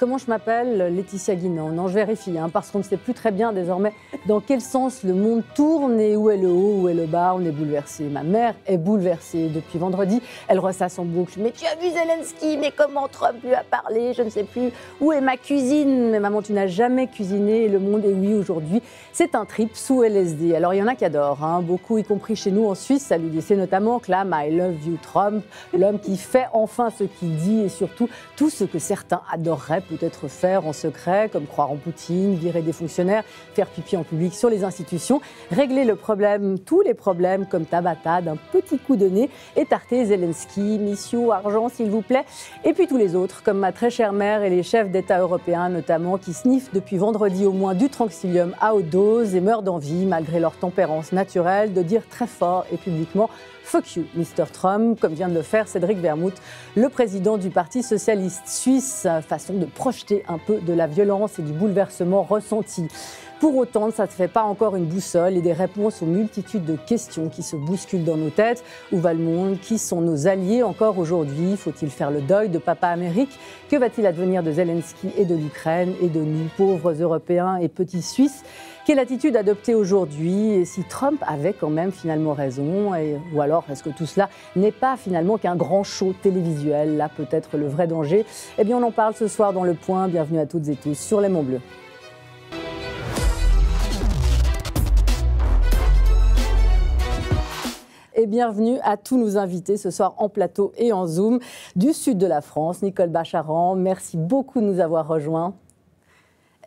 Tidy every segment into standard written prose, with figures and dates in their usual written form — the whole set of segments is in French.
comment je m'appelle? Laetitia Guinan. Non, je vérifie, parce qu'on ne sait plus très bien désormais dans quel sens le monde tourne et où est le haut, où est le bas. On est bouleversé. Ma mère est bouleversée. Depuis vendredi, elle ressasse en boucle. Mais tu as vu Zelensky? Mais comment Trump lui a parlé? Je ne sais plus. Où est ma cuisine? Mais maman, tu n'as jamais cuisiné. Et le monde est oui aujourd'hui. C'est un trip sous LSD. Alors il y en a qui adorent, beaucoup, y compris chez nous en Suisse, à l'UDC notamment, clame I love you Trump, l'homme qui fait enfin ce qu'il dit et surtout tout ce que certains adoreraient peut-être faire en secret, comme croire en Poutine, virer des fonctionnaires, faire pipi en public sur les institutions, régler le problème, tous les problèmes comme Tabata d'un petit coup de nez et tarter Zelensky, mission, argent s'il vous plaît, et puis tous les autres comme ma très chère mère et les chefs d'État européens notamment qui sniffent depuis vendredi au moins du Tranxilium à haute dose et meurent d'envie malgré leur tempérance naturelle de dire très fort et publiquement Fuck you, Mr. Trump, comme vient de le faire Cédric Wermuth, le président du Parti socialiste suisse, façon de projeter un peu de la violence et du bouleversement ressenti. Pour autant, ça ne fait pas encore une boussole et des réponses aux multitudes de questions qui se bousculent dans nos têtes. Où va le monde? Qui sont nos alliés encore aujourd'hui? Faut-il faire le deuil de Papa Amérique? Que va-t-il advenir de Zelensky et de l'Ukraine et de nous, pauvres Européens et petits Suisses? Quelle attitude adopter aujourd'hui? Et si Trump avait quand même finalement raison? Ou alors, est-ce que tout cela n'est pas finalement qu'un grand show télévisuel? Là, peut-être le vrai danger. Eh bien, on en parle ce soir dans Le Point. Bienvenue à toutes et tous sur Les Monts Bleus. Et bienvenue à tous nos invités ce soir en plateau et en Zoom du sud de la France. Nicole Bacharan, merci beaucoup de nous avoir rejoints.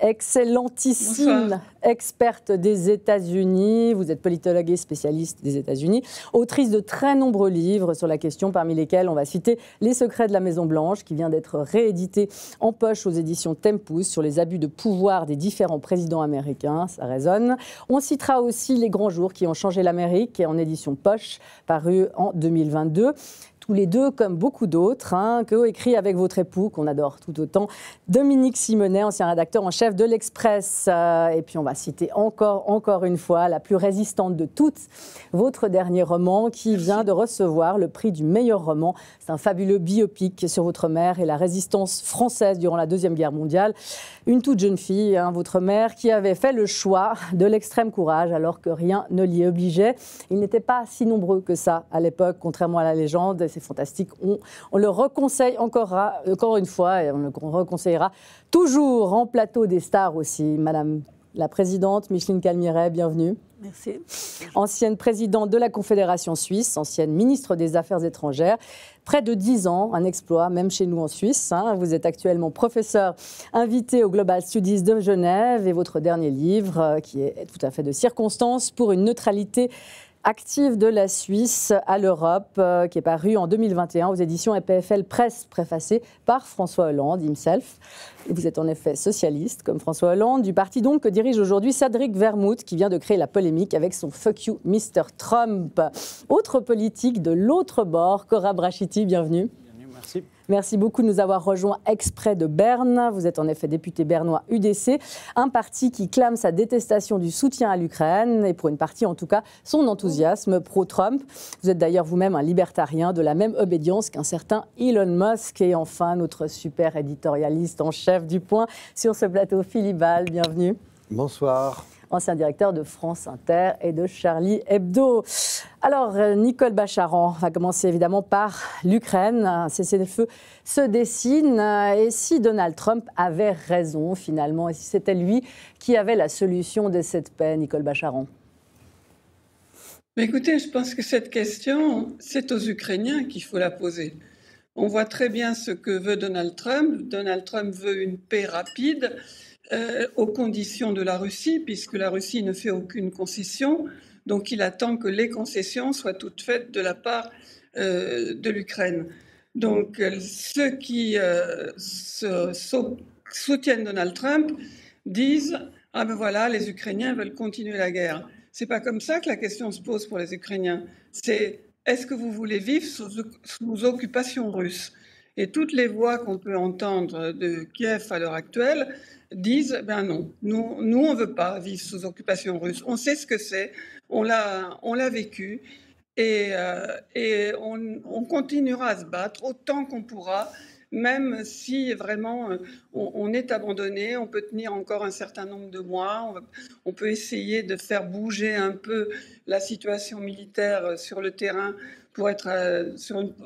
Excellentissime Bonsoir. Experte des États-Unis. Vous êtes politologue et spécialiste des États-Unis, autrice de très nombreux livres sur la question, parmi lesquels on va citer Les secrets de la Maison-Blanche, qui vient d'être réédité en poche aux éditions Tempus sur les abus de pouvoir des différents présidents américains. Ça résonne. On citera aussi Les grands jours qui ont changé l'Amérique, en édition poche, paru en 2022. Tous les deux, comme beaucoup d'autres, co-écrit avec votre époux, qu'on adore tout autant, Dominique Simonet, ancien rédacteur en chef de l'Express. Et puis on va citer encore une fois, la plus résistante de toutes, votre dernier roman qui vient de recevoir le prix du meilleur roman. C'est un fabuleux biopic sur votre mère et la résistance française durant la Deuxième Guerre mondiale. Une toute jeune fille, votre mère, qui avait fait le choix de l'extrême courage alors que rien ne l'y obligeait. Ils n'étaient pas si nombreux que ça à l'époque, contrairement à la légende. C'est fantastique. On le reconseille encore une fois et on le reconseillera toujours en plateau des stars aussi. Madame la présidente Micheline Calmiret, bienvenue. Merci. Ancienne présidente de la Confédération suisse, ancienne ministre des Affaires étrangères. Près de 10 ans, un exploit, même chez nous en Suisse. Vous êtes actuellement professeur invité au Global Studies de Genève et votre dernier livre, qui est tout à fait de circonstance, pour une neutralité active de la Suisse à l'Europe, qui est paru en 2021 aux éditions EPFL Presse, préfacé par François Hollande himself. Vous êtes en effet socialiste, comme François Hollande, du parti donc que dirige aujourd'hui Cédric Wermuth, qui vient de créer la polémique avec son « Fuck you, Mr. Trump ». Autre politique de l'autre bord, Cora Brachiti, bienvenue. Bienvenue, merci. Merci beaucoup de nous avoir rejoints exprès de Berne. Vous êtes en effet député bernois UDC, un parti qui clame sa détestation du soutien à l'Ukraine et pour une partie en tout cas son enthousiasme pro-Trump. Vous êtes d'ailleurs vous-même un libertarien de la même obédience qu'un certain Elon Musk. Et enfin notre super éditorialiste en chef du Point sur ce plateau, Philippe Ball, bienvenue. Bonsoir. Ancien directeur de France Inter et de Charlie Hebdo. Alors, Nicole Bacharan, on va commencer évidemment par l'Ukraine. Un cessez-le-feu se dessine. Et si Donald Trump avait raison, finalement, et si c'était lui qui avait la solution de cette paix, Nicole Bacharan? Écoutez, je pense que cette question, c'est aux Ukrainiens qu'il faut la poser. On voit très bien ce que veut Donald Trump. Donald Trump veut une paix rapide, aux conditions de la Russie, puisque la Russie ne fait aucune concession. Donc il attend que les concessions soient toutes faites de la part de l'Ukraine. Donc ceux qui soutiennent Donald Trump disent « Ah ben voilà, les Ukrainiens veulent continuer la guerre ». C'est pas comme ça que la question se pose pour les Ukrainiens. C'est « Est-ce que vous voulez vivre sous occupation russe ?» Et toutes les voix qu'on peut entendre de Kiev à l'heure actuelle disent ben non, nous on veut pas vivre sous occupation russe. On sait ce que c'est, on l'a vécu et on continuera à se battre autant qu'on pourra même si vraiment on est abandonné, on peut tenir encore un certain nombre de mois, on peut essayer de faire bouger un peu la situation militaire sur le terrain pour être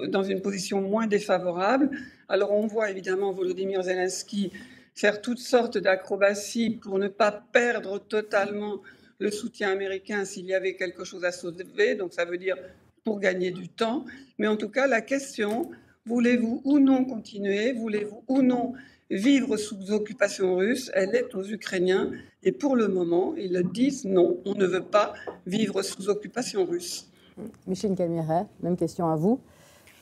dans une position moins défavorable. Alors on voit évidemment Volodymyr Zelensky faire toutes sortes d'acrobaties pour ne pas perdre totalement le soutien américain s'il y avait quelque chose à sauver, donc ça veut dire pour gagner du temps. Mais en tout cas, la question, voulez-vous ou non continuer, voulez-vous ou non vivre sous occupation russe, elle est aux Ukrainiens. Et pour le moment, ils le disent non, on ne veut pas vivre sous occupation russe. Micheline Camiret, même question à vous.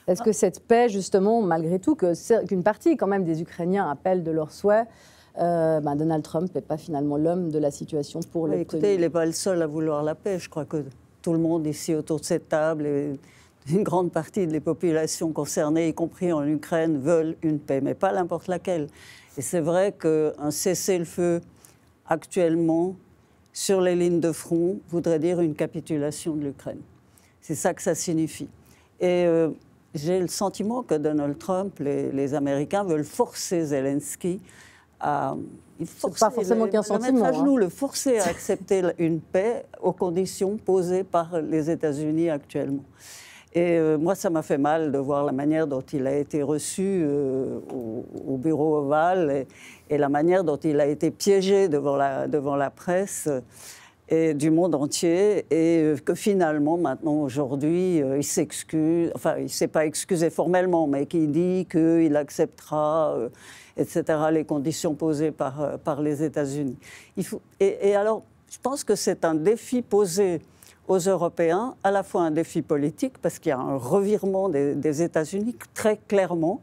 Est-ce que cette paix, justement, malgré tout, qu'une partie quand même des Ukrainiens appellent de leur souhait, Donald Trump n'est pas finalement l'homme de la situation pour l'obtenir? Écoutez, il n'est pas le seul à vouloir la paix. Je crois que tout le monde ici autour de cette table et une grande partie des populations concernées, y compris en Ukraine, veulent une paix, mais pas n'importe laquelle. Et c'est vrai qu'un cessez-le-feu actuellement sur les lignes de front voudrait dire une capitulation de l'Ukraine. C'est ça que ça signifie. Et j'ai le sentiment que Donald Trump, les Américains veulent forcer Zelensky à... C'est pas forcément qu'un sentiment. Mettre à genoux, le forcer à accepter une paix aux conditions posées par les États-Unis actuellement. Et moi, ça m'a fait mal de voir la manière dont il a été reçu au bureau ovale et la manière dont il a été piégé devant la presse et du monde entier, et que finalement, maintenant, aujourd'hui, il s'excuse, enfin, il ne s'est pas excusé formellement, mais qu'il dit qu'il acceptera, etc., les conditions posées par les États-Unis. Et alors, je pense que c'est un défi posé aux Européens, à la fois un défi politique, parce qu'il y a un revirement des États-Unis, très clairement.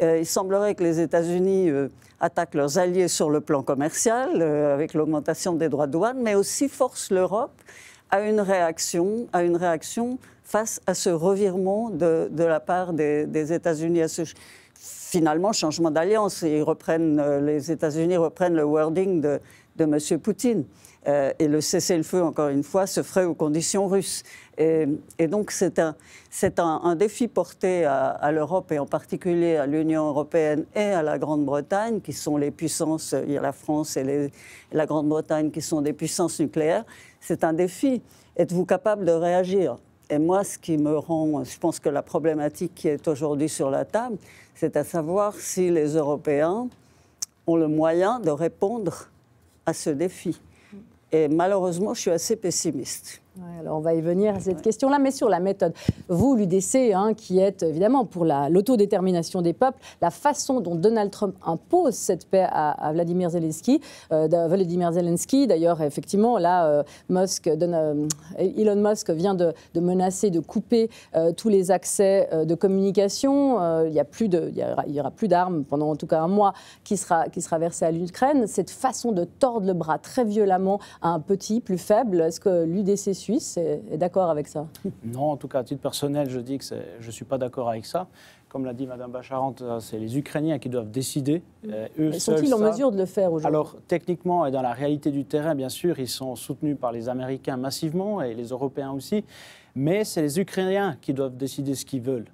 Il semblerait que les États-Unis attaquent leurs alliés sur le plan commercial, avec l'augmentation des droits de douane, mais aussi forcent l'Europe à une réaction face à ce revirement de la part des États-Unis, à ce finalement changement d'alliance. Les États-Unis reprennent le wording de M. Poutine. Et le cessez-le-feu, encore une fois, se ferait aux conditions russes. Et donc, c'est un défi porté à l'Europe, et en particulier à l'Union européenne et à la Grande-Bretagne, qui sont les puissances, il y a la France et la Grande-Bretagne qui sont des puissances nucléaires. C'est un défi. Êtes-vous capable de réagir? Et moi, ce qui me rend, je pense que la problématique qui est aujourd'hui sur la table, c'est à savoir si les Européens ont le moyen de répondre à ce défi. Et malheureusement, je suis assez pessimiste. Ouais, alors on va y venir à cette question-là, mais sur la méthode. Vous, l'UDC, qui êtes évidemment pour l'autodétermination des peuples, la façon dont Donald Trump impose cette paix à Vladimir Zelensky, d'ailleurs, effectivement, là, Elon Musk vient de menacer de couper tous les accès de communication. Il y aura plus d'armes pendant en tout cas un mois qui sera versé à l'Ukraine. Cette façon de tordre le bras très violemment à un petit, plus faible, est-ce que l'UDC suisse est d'accord avec ça? Non, en tout cas, à titre personnel, je dis que je ne suis pas d'accord avec ça. Comme l'a dit Mme Bacharant, c'est les Ukrainiens qui doivent décider. Sont-ils en mesure de le faire aujourd'hui? Alors, techniquement et dans la réalité du terrain, bien sûr, ils sont soutenus par les Américains massivement et les Européens aussi. Mais c'est les Ukrainiens qui doivent décider ce qu'ils veulent.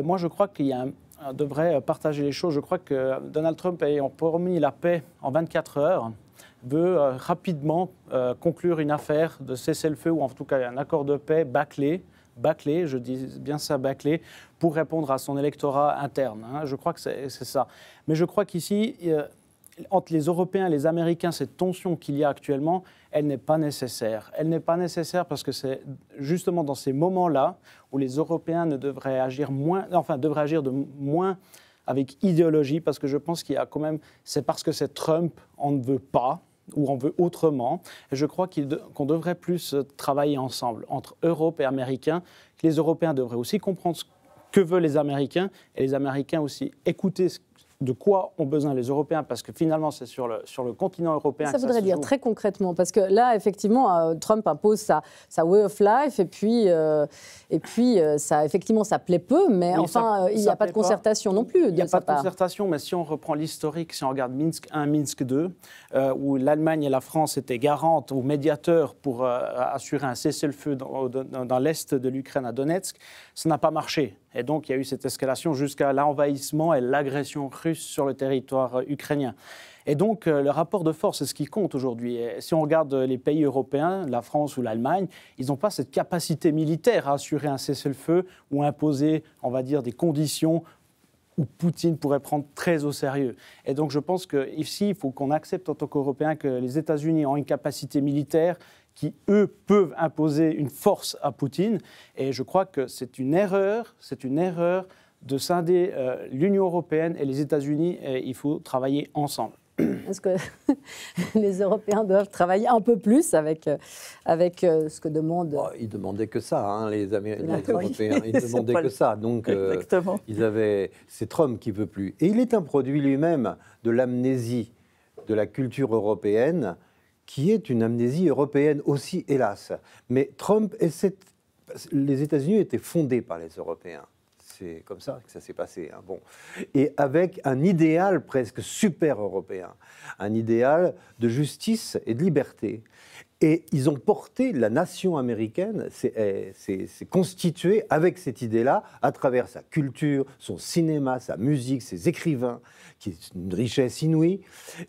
Moi, je crois on devrait partager les choses. Je crois que Donald Trump ayant promis la paix en 24 heures, veut rapidement conclure une affaire de cessez-le-feu, ou en tout cas un accord de paix bâclé, je dis bien ça, bâclé, pour répondre à son électorat interne. Je crois que c'est ça. Mais je crois qu'ici, entre les Européens et les Américains, cette tension qu'il y a actuellement, elle n'est pas nécessaire. Elle n'est pas nécessaire parce que c'est justement dans ces moments-là où les Européens devraient agir de moins avec idéologie, parce que je pense qu'il y a quand même, c'est parce que c'est Trump, on ne veut pas, ou on veut autrement. Et je crois qu'on devrait plus travailler ensemble, entre Europe et Américains, que les Européens devraient aussi comprendre ce que veulent les Américains, et les Américains aussi écouter de quoi ont besoin les Européens, parce que finalement, c'est sur le continent européen ça voudrait dire très concrètement, parce que là, effectivement, Trump impose sa way of life, et puis ça, effectivement, ça plaît peu, mais oui, enfin, il n'y a pas de concertation non plus. Il n'y a pas de concertation, mais si on reprend l'historique, si on regarde Minsk 1, Minsk 2, où l'Allemagne et la France étaient garantes ou médiateurs pour assurer un cessez-le-feu dans l'est de l'Ukraine, à Donetsk, ça n'a pas marché. Et donc, il y a eu cette escalation jusqu'à l'envahissement et l'agression russe sur le territoire ukrainien. Et donc, le rapport de force, c'est ce qui compte aujourd'hui. Et si on regarde les pays européens, la France ou l'Allemagne, ils n'ont pas cette capacité militaire à assurer un cessez-le-feu ou imposer, on va dire, des conditions où Poutine pourrait prendre très au sérieux. Et donc, je pense qu'ici, il faut qu'on accepte en tant qu'Européens que les États-Unis ont une capacité militaire qui, eux, peuvent imposer une force à Poutine. Et je crois que c'est une erreur de scinder l'Union européenne et les États-Unis. Et il faut travailler ensemble. Est-ce que les Européens doivent travailler un peu plus avec ce que demandent... Oh, ils ne demandaient que ça, hein, les Européens. Ils ne C'est demandaient pas que ça. Donc, c'est Trump qui ne veut plus. Et il est un produit lui-même de l'amnésie de la culture européenne, qui est une amnésie européenne aussi, hélas. Mais Trump, les États-Unis étaient fondés par les Européens. C'est comme ça que ça s'est passé. Hein. Bon. Et avec un idéal presque super européen, un idéal de justice et de liberté. Et ils ont porté, la nation américaine s'est constituée avec cette idée-là, à travers sa culture, son cinéma, sa musique, ses écrivains, qui est une richesse inouïe.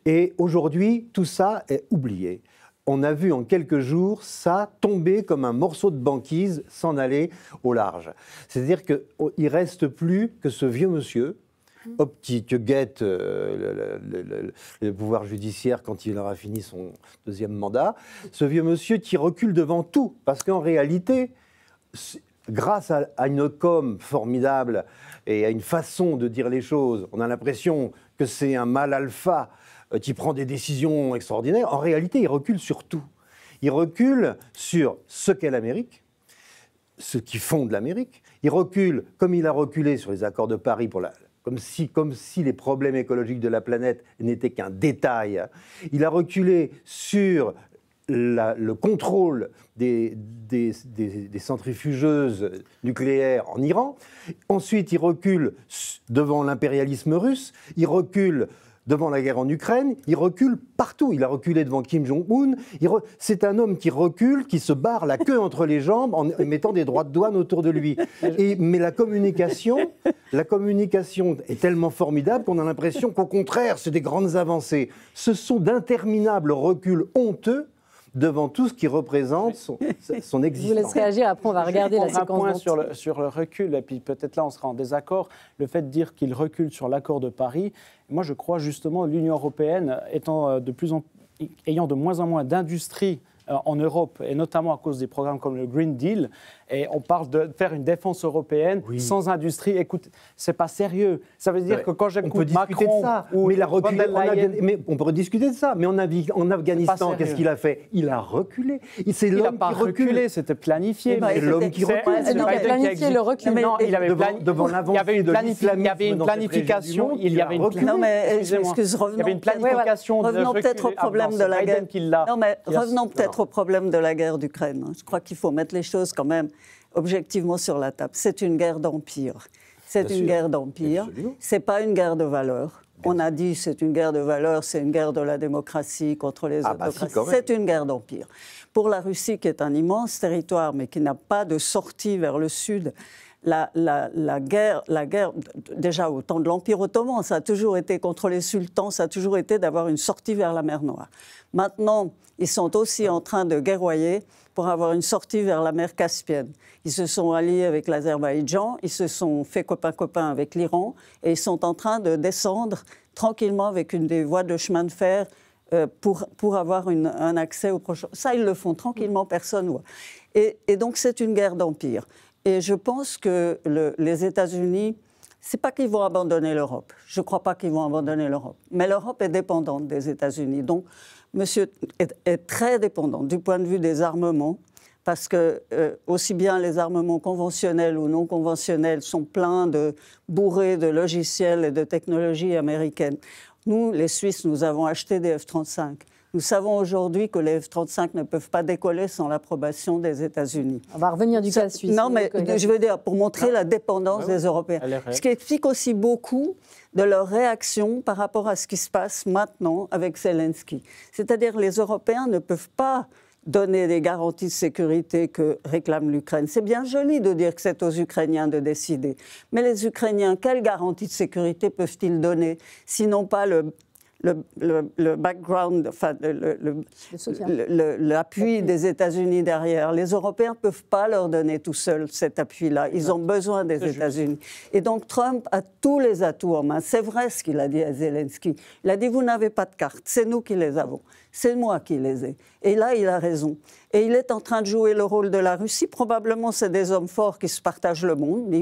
Et aujourd'hui, tout ça est oublié. On a vu en quelques jours ça tomber comme un morceau de banquise s'en aller au large. C'est-à-dire qu'il ne reste plus que ce vieux monsieur, que guette le pouvoir judiciaire quand il aura fini son deuxième mandat, ce vieux monsieur qui recule devant tout. Parce qu'en réalité, grâce à une com formidable et à une façon de dire les choses, on a l'impression que c'est un mâle alpha qui prend des décisions extraordinaires. En réalité, il recule sur tout. Il recule sur ce qu'est l'Amérique, ce qui fonde l'Amérique. Il recule, comme il a reculé sur les accords de Paris, comme si les problèmes écologiques de la planète n'étaient qu'un détail. Il a reculé sur le contrôle des centrifugeuses nucléaires en Iran. Ensuite, il recule devant l'impérialisme russe. Il recule devant la guerre en Ukraine, il recule partout. Il a reculé devant Kim Jong-un. C'est un homme qui recule, qui se barre la queue entre les jambes en mettant des droits de douane autour de lui. Mais la communication est tellement formidable qu'on a l'impression qu'au contraire, c'est des grandes avancées. Ce sont d'interminables reculs honteux devant tout ce qui représente son existence. Je vous laisse réagir, après on va regarder la séquence. Un point sur le recul, et puis peut-être là on sera en désaccord, le fait de dire qu'il recule sur l'accord de Paris, moi je crois justement l'Union européenne ayant de moins en moins d'industrie en Europe, et notamment à cause des programmes comme le Green Deal, et on parle de faire une défense européenne sans industrie. Écoute, c'est pas sérieux. Ça veut dire que quand j'écoute Macron ou mais on peut discuter de ça. Mais en Afghanistan, qu'est-ce qu'il a fait? Il a reculé. Il n'a pas reculé, c'était planifié. C'est l'homme qui recule. Il a planifié le recul. Non, il avait une planification. Il y avait une planification. Revenons peut-être au problème de la guerre. Non, mais revenons peut-être au problème de la guerre d'Ukraine. Je crois qu'il faut mettre les choses quand même objectivement sur la table. C'est une guerre d'empire. C'est une guerre d'empire. C'est pas une guerre de valeurs. On a dit c'est une guerre de valeurs, c'est une guerre de la démocratie contre les autocraties. C'est une guerre d'empire. Pour la Russie, qui est un immense territoire, mais qui n'a pas de sortie vers le sud, la guerre, déjà au temps de l'Empire ottoman, ça a toujours été contre les sultans, ça a toujours été d'avoir une sortie vers la mer Noire. Maintenant, ils sont aussi en train de guerroyer pour avoir une sortie vers la mer Caspienne. Ils se sont alliés avec l'Azerbaïdjan, ils se sont fait copain-copain avec l'Iran, et ils sont en train de descendre tranquillement avec des voies de chemin de fer pour avoir un accès au prochain. Ça, ils le font tranquillement, personne ne voit. Et donc, c'est une guerre d'empire. Et je pense que les États-Unis, c'est pas qu'ils vont abandonner l'Europe. Je ne crois pas qu'ils vont abandonner l'Europe. Mais l'Europe est dépendante des États-Unis. Donc, monsieur est très dépendant du point de vue des armements, parce que aussi bien les armements conventionnels ou non conventionnels sont pleins bourrés de logiciels et de technologies américaines. Nous, les Suisses, nous avons acheté des F-35. Nous savons aujourd'hui que les F-35 ne peuvent pas décoller sans l'approbation des États-Unis. On va revenir du cas suisse. Non, mais je veux dire, pour montrer la dépendance des Européens. Ce qui explique aussi beaucoup de leur réaction par rapport à ce qui se passe maintenant avec Zelensky. C'est-à-dire, les Européens ne peuvent pas donner les garanties de sécurité que réclame l'Ukraine. C'est bien joli de dire que c'est aux Ukrainiens de décider. Mais les Ukrainiens, quelles garanties de sécurité peuvent-ils donner, sinon pas le background, enfin l'appui des États-Unis derrière. Les Européens ne peuvent pas leur donner tout seuls cet appui-là. Ils ont besoin des États-Unis. Et donc Trump a tous les atouts en main. C'est vrai ce qu'il a dit à Zelensky. Il a dit, vous n'avez pas de cartes, c'est nous qui les avons. C'est moi qui les ai. Et là, il a raison. Et il est en train de jouer le rôle de la Russie. Probablement, c'est des hommes forts qui se partagent le monde.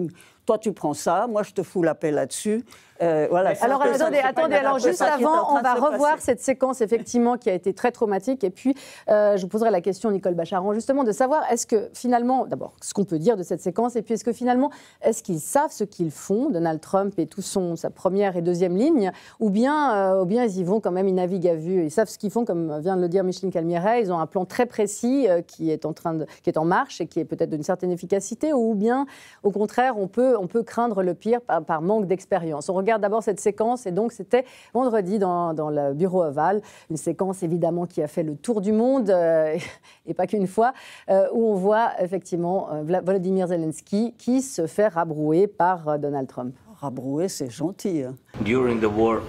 Toi, tu prends ça, moi, je te fous la paix là-dessus. Voilà, alors, attendez, alors juste avant, on va revoir cette séquence, effectivement, qui a été très traumatique. Et puis, je vous poserai la question, Nicole Bacharan, justement, de savoir, est-ce que finalement, d'abord, ce qu'on peut dire de cette séquence, et puis est-ce que finalement, est-ce qu'ils savent ce qu'ils font, Donald Trump et tout sa première et deuxième ligne, ou bien ils y vont quand même, ils naviguent à vue, ils savent ce qu'ils font, comme vient de le dire Micheline Calmiret, ils ont un plan très précis qui est en marche et qui est peut-être d'une certaine efficacité, ou bien, au contraire, on peut craindre le pire par manque d'expérience. On regarde d'abord cette séquence, et donc c'était vendredi dans le bureau ovale, une séquence évidemment qui a fait le tour du monde, et pas qu'une fois, où on voit effectivement Volodymyr Zelensky qui se fait rabrouer par Donald Trump. Rabrouer, c'est gentil. Hein. During the war,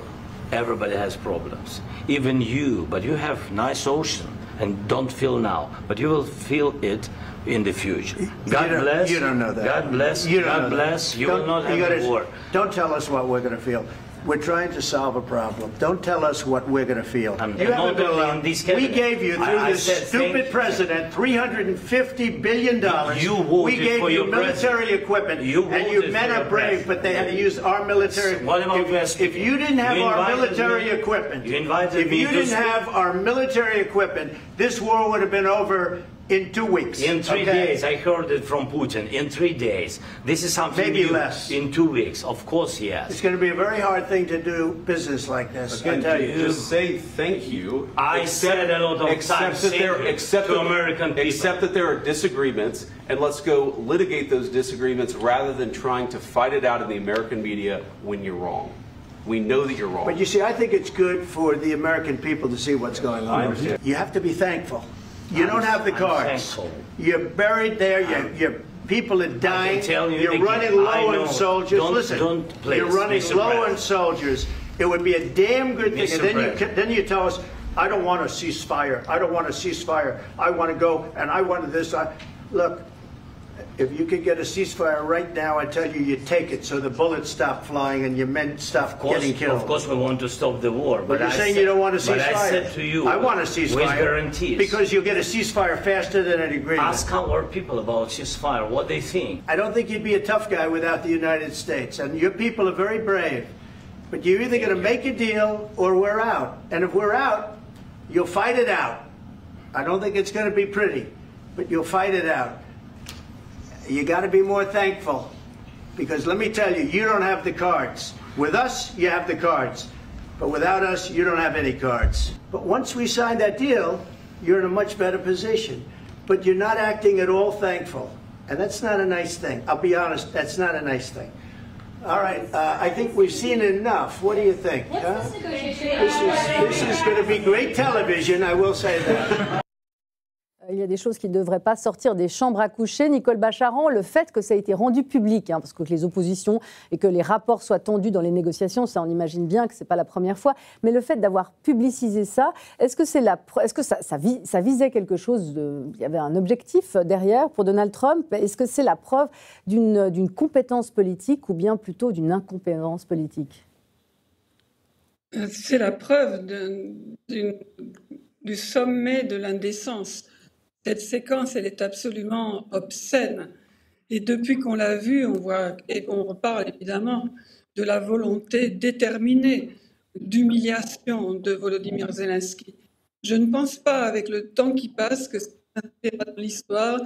everybody has problems. Even you, but you have nice ocean and don't feel now, but you will feel it in the future. God bless. You don't know that. God bless. God bless. You will not have the war. Don't tell us what we're going to feel. We're trying to solve a problem. Don't tell us what we're going to feel. You haven't been allowed. We gave you, through this stupid president, $350 billion. You voted we gave for you your military president. equipment. And your men are brave, but they had to use our military. What about if you didn't have our military equipment, if you didn't have our military equipment, this war would have been over in 2 weeks. In 3 days, I heard it from Putin. In 3 days, this is something maybe new. Less. In 2 weeks, of course, yes. It's going to be a very hard thing to do business like this. Again, I tell you. just say thank you. I said a lot of times to American people. Accept that there are disagreements, and let's go litigate those disagreements rather than trying to fight it out in the American media when you're wrong. We know that you're wrong. But you see, I think it's good for the American people to see what's going on. You have to be thankful. You don't have the cards. You're buried there. Your people are dying. You're running low on soldiers. Listen, you're running low on soldiers. It would be a damn good thing. And then you tell us, I don't want a ceasefire. I don't want a ceasefire. I want to go, and I want this. Look, if you could get a ceasefire right now, I tell you, you take it so the bullets stop flying and your men stop getting killed. Of course, we want to stop the war. But you're saying you don't want a ceasefire. But I said to you, I want a ceasefire. With guarantees. Because you'll get a ceasefire faster than an agreement. Ask our people about ceasefire, what they think. I don't think you'd be a tough guy without the United States. And your people are very brave. But you're either going to make a deal or we're out. And if we're out, you'll fight it out. I don't think it's going to be pretty, but you'll fight it out. You got to be more thankful, because let me tell you, you don't have the cards. With us, you have the cards, but without us, you don't have any cards. But once we sign that deal, you're in a much better position. But you're not acting at all thankful, and that's not a nice thing. I'll be honest, that's not a nice thing. All right, I think we've seen enough. What do you think? Huh? This is going to be great television, I will say that. Il y a des choses qui ne devraient pas sortir des chambres à coucher. Nicole Bacharan, le fait que ça a été rendu public, parce que les oppositions et que les rapports soient tendus dans les négociations, ça on imagine bien que ce n'est pas la première fois, mais le fait d'avoir publicisé ça, est-ce que ça visait quelque chose il y avait un objectif derrière pour Donald Trump? Est-ce que c'est la preuve d'une compétence politique ou bien plutôt d'une incompétence politique? C'est la preuve du sommet de l'indécence. Cette séquence, elle est absolument obscène. Et depuis qu'on l'a vue, on voit, et on reparle évidemment de la volonté déterminée d'humiliation de Volodymyr Zelensky. Je ne pense pas, avec le temps qui passe, que c'est dans l'histoire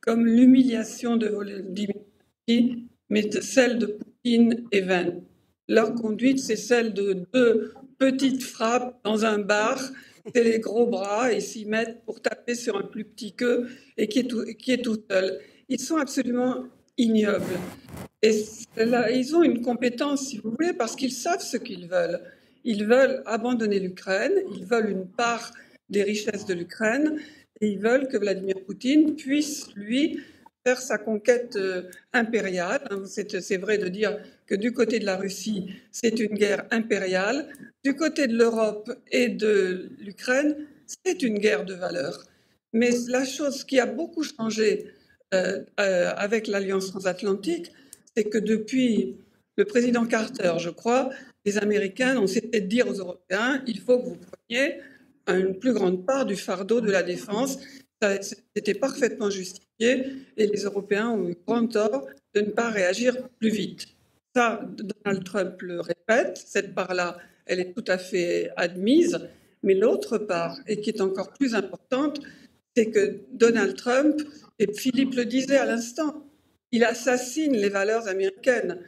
comme l'humiliation de Volodymyr Zelensky, mais celle de Poutine et vaine. Leur conduite, c'est celle de 2 petites frappes dans un bar. C'est les gros bras et s'y mettent pour taper sur un plus petit qu'eux et qui est tout seul. Ils sont absolument ignobles. Et là, ils ont une compétence, si vous voulez, parce qu'ils savent ce qu'ils veulent. Ils veulent abandonner l'Ukraine, ils veulent une part des richesses de l'Ukraine, Et ils veulent que Vladimir Poutine puisse, lui, faire sa conquête impériale. C'est vrai de dire que du côté de la Russie, c'est une guerre impériale. Du côté de l'Europe et de l'Ukraine, c'est une guerre de valeurs. Mais la chose qui a beaucoup changé avec l'Alliance transatlantique, c'est que depuis le président Carter, je crois, les Américains ont cessé de dire aux Européens, il faut que vous preniez une plus grande part du fardeau de la défense. C'était parfaitement justifié et les Européens ont eu grand tort de ne pas réagir plus vite. Ça, Donald Trump le répète, cette part-là, elle est tout à fait admise, mais l'autre part, et qui est encore plus importante, c'est que Donald Trump, et Philippe le disait à l'instant, il assassine les valeurs américaines.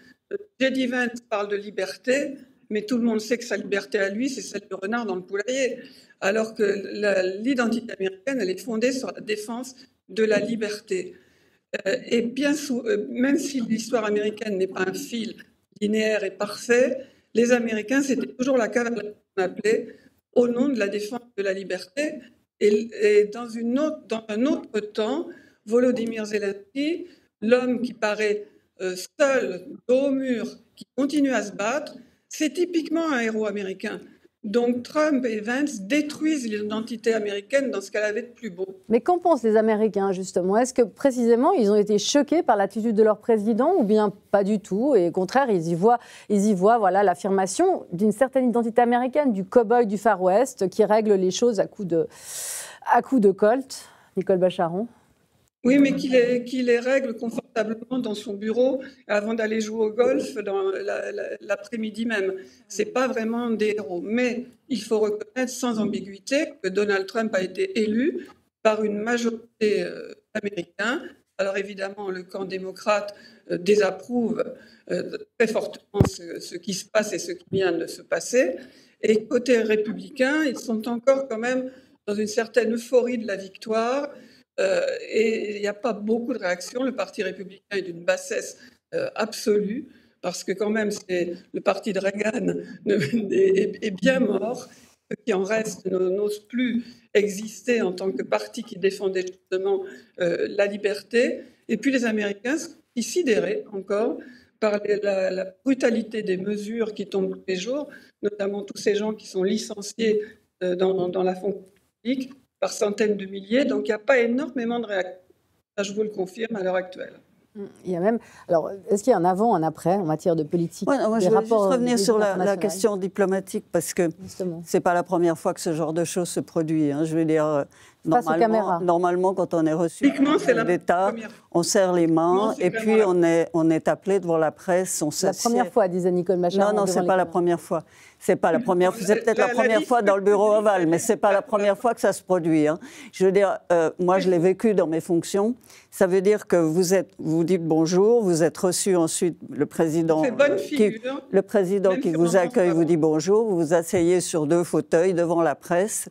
J.D. Vance parle de liberté, mais tout le monde sait que sa liberté à lui, c'est celle du renard dans le poulailler. Alors que l'identité américaine, elle est fondée sur la défense de la liberté. Et même si l'histoire américaine n'est pas un fil linéaire et parfait, les Américains, c'était toujours la cavalerie qu'on appelait au nom de la défense de la liberté. Et dans un autre temps, Volodymyr Zelensky, l'homme qui paraît seul, dos au mur, qui continue à se battre, c'est typiquement un héros américain. Donc Trump et Vance détruisent l'identité américaine dans ce qu'elle avait de plus beau. Mais qu'en pensent les Américains, justement? Est-ce que, précisément, ils ont été choqués par l'attitude de leur président ou bien pas du tout? Et au contraire, ils y voient voilà, l'affirmation d'une certaine identité américaine, du cow-boy du Far West, qui règle les choses à coups de Colt. Nicole Bacharon. Oui, mais qui les règle confortablement dans son bureau avant d'aller jouer au golf dans l'après-midi même. Ce n'est pas vraiment des héros. Mais il faut reconnaître sans ambiguïté que Donald Trump a été élu par une majorité américaine. Alors évidemment, le camp démocrate désapprouve très fortement ce qui se passe et ce qui vient de se passer. Et côté républicain, ils sont encore quand même dans une certaine euphorie de la victoire. Et il n'y a pas beaucoup de réactions. Le Parti républicain est d'une bassesse absolue, parce que quand même, le parti de Reagan est bien mort. Ceux qui en restent n'osent plus exister en tant que parti qui défendait justement la liberté. Et puis les Américains sont sidérés encore par la brutalité des mesures qui tombent tous les jours, notamment tous ces gens qui sont licenciés dans la fonction publique, par centaines de milliers, donc il n'y a pas énormément de réactions. Ça, je vous le confirme à l'heure actuelle. Il y a même. Alors, est-ce qu'il y a un avant, un après en matière de politique? Ouais, moi, je veux juste revenir sur la question diplomatique, parce que ce n'est pas la première fois que ce genre de choses se produit. Hein. Je veux dire, normalement, quand on est reçu d'État, on serre les mains et puis on est appelé devant la presse. La première fois, disait Nicole Bacharon. Non, ce n'est pas la première fois. C'est pas la première fois. C'est peut-être la première fois dans le bureau ovale, mais c'est pas la première fois que ça se produit. Hein. Je veux dire, moi, je l'ai vécu dans mes fonctions. Ça veut dire que vous dites bonjour, vous êtes reçu ensuite le président qui vous accueille vous dit bonjour, vous vous asseyez sur 2 fauteuils devant la presse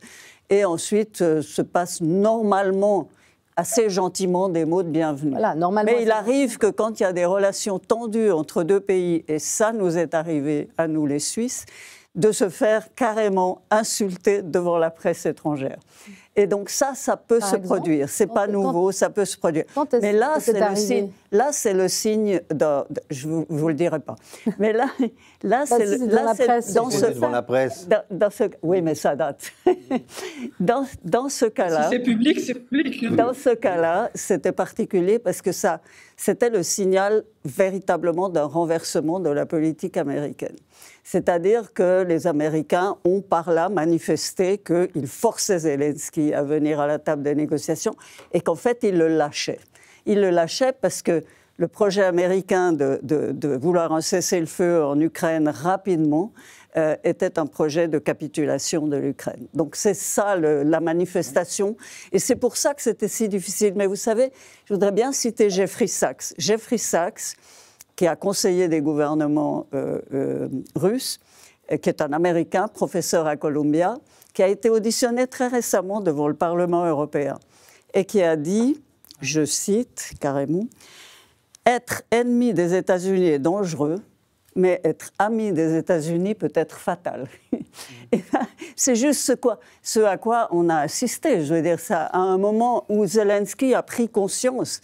et ensuite se passe normalement assez gentiment des mots de bienvenue. Voilà, normalement, mais il arrive que quand il y a des relations tendues entre 2 pays, et ça nous est arrivé à nous les Suisses, de se faire carrément insulter devant la presse étrangère. Et donc ça peut se produire. C'est pas nouveau, ça peut se produire. Mais là, c'est le signe je vous le dirai pas. Mais là, c'est devant la presse. Oui, mais ça date. Dans ce cas-là. Si c'est public, c'est public. Dans ce cas-là, c'était particulier parce que c'était le signal véritablement d'un renversement de la politique américaine. C'est-à-dire que les Américains ont par là manifesté qu'ils forçaient Zelensky à venir à la table des négociations et qu'en fait, ils le lâchaient. Ils le lâchaient parce que le projet américain de vouloir un cessez-le-feu en Ukraine rapidement était un projet de capitulation de l'Ukraine. Donc c'est ça la manifestation. Et c'est pour ça que c'était si difficile. Mais vous savez, je voudrais bien citer Jeffrey Sachs. Jeffrey Sachs, qui a conseillé des gouvernements russes, qui est un Américain, professeur à Columbia, qui a été auditionné très récemment devant le Parlement européen et qui a dit, je cite carrément, « Être ennemi des États-Unis est dangereux, mais être ami des États-Unis peut être fatal. » C'est juste ce à quoi on a assisté. Je veux dire, ça, à un moment où Zelensky a pris conscience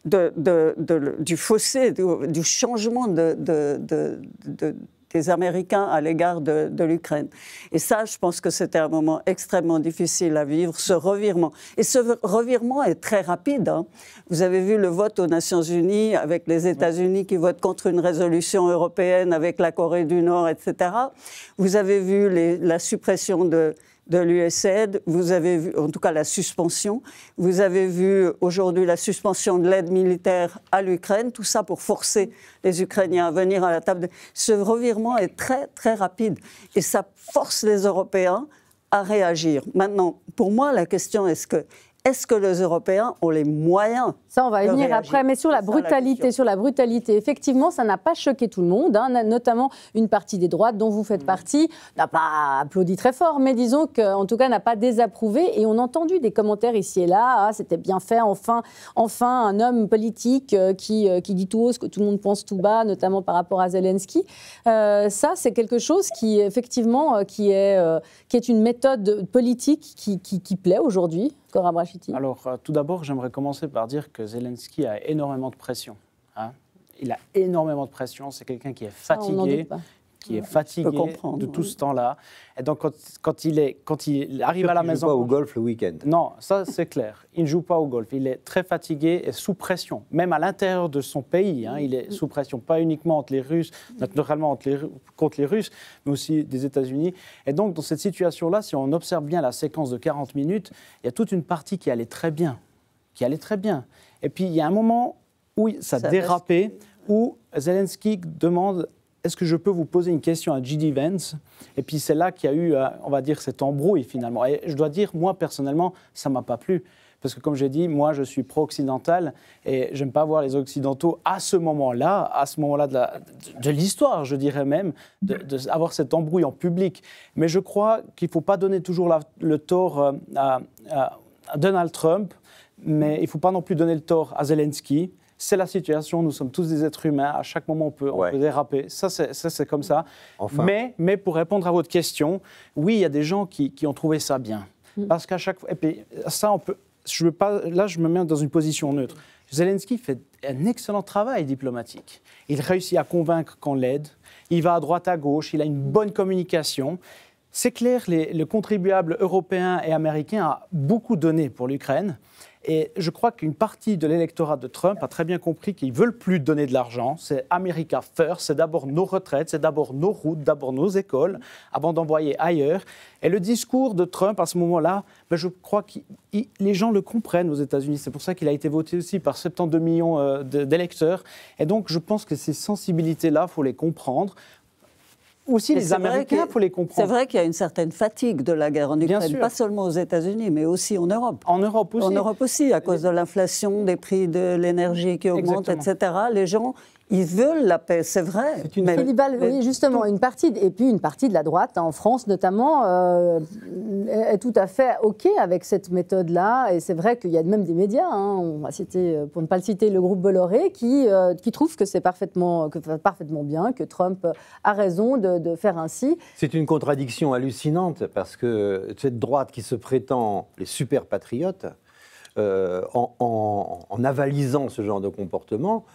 du fossé, du changement des Américains à l'égard de l'Ukraine. Et ça, je pense que c'était un moment extrêmement difficile à vivre, ce revirement. Et ce revirement est très rapide. Hein. Vous avez vu le vote aux Nations Unies avec les États-Unis qui votent contre une résolution européenne avec la Corée du Nord, etc. Vous avez vu la suppression de l'USAID, vous avez vu, en tout cas la suspension, vous avez vu aujourd'hui la suspension de l'aide militaire à l'Ukraine, tout ça pour forcer les Ukrainiens à venir à la table. Ce revirement est très, très rapide et ça force les Européens à réagir. Maintenant, pour moi, la question est-ce que les Européens ont les moyens? Ça, on va y venir après. Mais sur la brutalité, effectivement, ça n'a pas choqué tout le monde, hein, notamment une partie des droites dont vous faites partie, n'a pas applaudi très fort, mais disons qu'en tout cas n'a pas désapprouvé. Et on a entendu des commentaires ici et là, c'était bien fait, enfin un homme politique qui dit tout haut ce que tout le monde pense tout bas, notamment par rapport à Zelensky. Ça, c'est quelque chose qui, effectivement, qui est une méthode politique qui plaît aujourd'hui. Alors, tout d'abord, j'aimerais commencer par dire que Zelensky a énormément de pression. Hein. Il a énormément de pression. C'est quelqu'un qui est fatigué, de tout ce temps-là. Et donc, quand il arrive à la maison... Il ne joue pas au golf le week-end. Non, ça, c'est clair. Il ne joue pas au golf. Il est très fatigué et sous pression. Même à l'intérieur de son pays, hein, il est sous pression. Pas uniquement entre les Russes, naturellement contre les Russes, mais aussi des États-Unis. Et donc, dans cette situation-là, si on observe bien la séquence de 40 minutes, il y a toute une partie qui allait très bien. Et puis, il y a un moment où ça dérapait, où Zelensky demande... Est-ce que je peux vous poser une question à J.D. Vance? Et puis c'est là qu'il y a eu, on va dire, cette embrouille finalement. Et je dois dire, moi personnellement, ça ne m'a pas plu. Parce que comme j'ai dit, moi je suis pro-occidental et je n'aime pas voir les Occidentaux à ce moment-là de l'histoire, je dirais même, d'avoir cette embrouille en public. Mais je crois qu'il ne faut pas donner toujours le tort à Donald Trump, mais il ne faut pas non plus donner le tort à Zelensky. C'est la situation, nous sommes tous des êtres humains, à chaque moment on peut déraper, ça c'est comme ça. Enfin. Mais pour répondre à votre question, oui, il y a des gens qui ont trouvé ça bien. Parce qu'à chaque fois, et puis ça on peut, là je me mets dans une position neutre. Zelensky fait un excellent travail diplomatique. Il réussit à convaincre qu'on l'aide, il va à droite à gauche, il a une bonne communication. C'est clair, le contribuable européen et américain a beaucoup donné pour l'Ukraine. Et je crois qu'une partie de l'électorat de Trump a très bien compris qu'ils ne veulent plus donner de l'argent. C'est America First, c'est d'abord nos retraites, c'est d'abord nos routes, d'abord nos écoles, avant d'envoyer ailleurs. Et le discours de Trump à ce moment-là, je crois que les gens le comprennent aux États-Unis. C'est pour ça qu'il a été voté aussi par 72 millions d'électeurs. Et donc je pense que ces sensibilités-là, il faut les comprendre. Aussi, les Américains, il faut les comprendre. C'est vrai qu'il y a une certaine fatigue de la guerre en Ukraine, pas seulement aux États-Unis, mais aussi en Europe. En Europe aussi. En Europe aussi, à cause de l'inflation, des prix de l'énergie qui augmentent, etc. Les gens, ils veulent la paix, c'est vrai. Oui, justement, une partie de la droite, en France notamment, est tout à fait OK avec cette méthode-là. Et c'est vrai qu'il y a même des médias, hein, on va citer, pour ne pas le citer, le groupe Bolloré, qui trouve que c'est parfaitement bien, que Trump a raison de faire ainsi. C'est une contradiction hallucinante, parce que cette droite qui se prétend les super patriotes, en avalisant ce genre de comportement,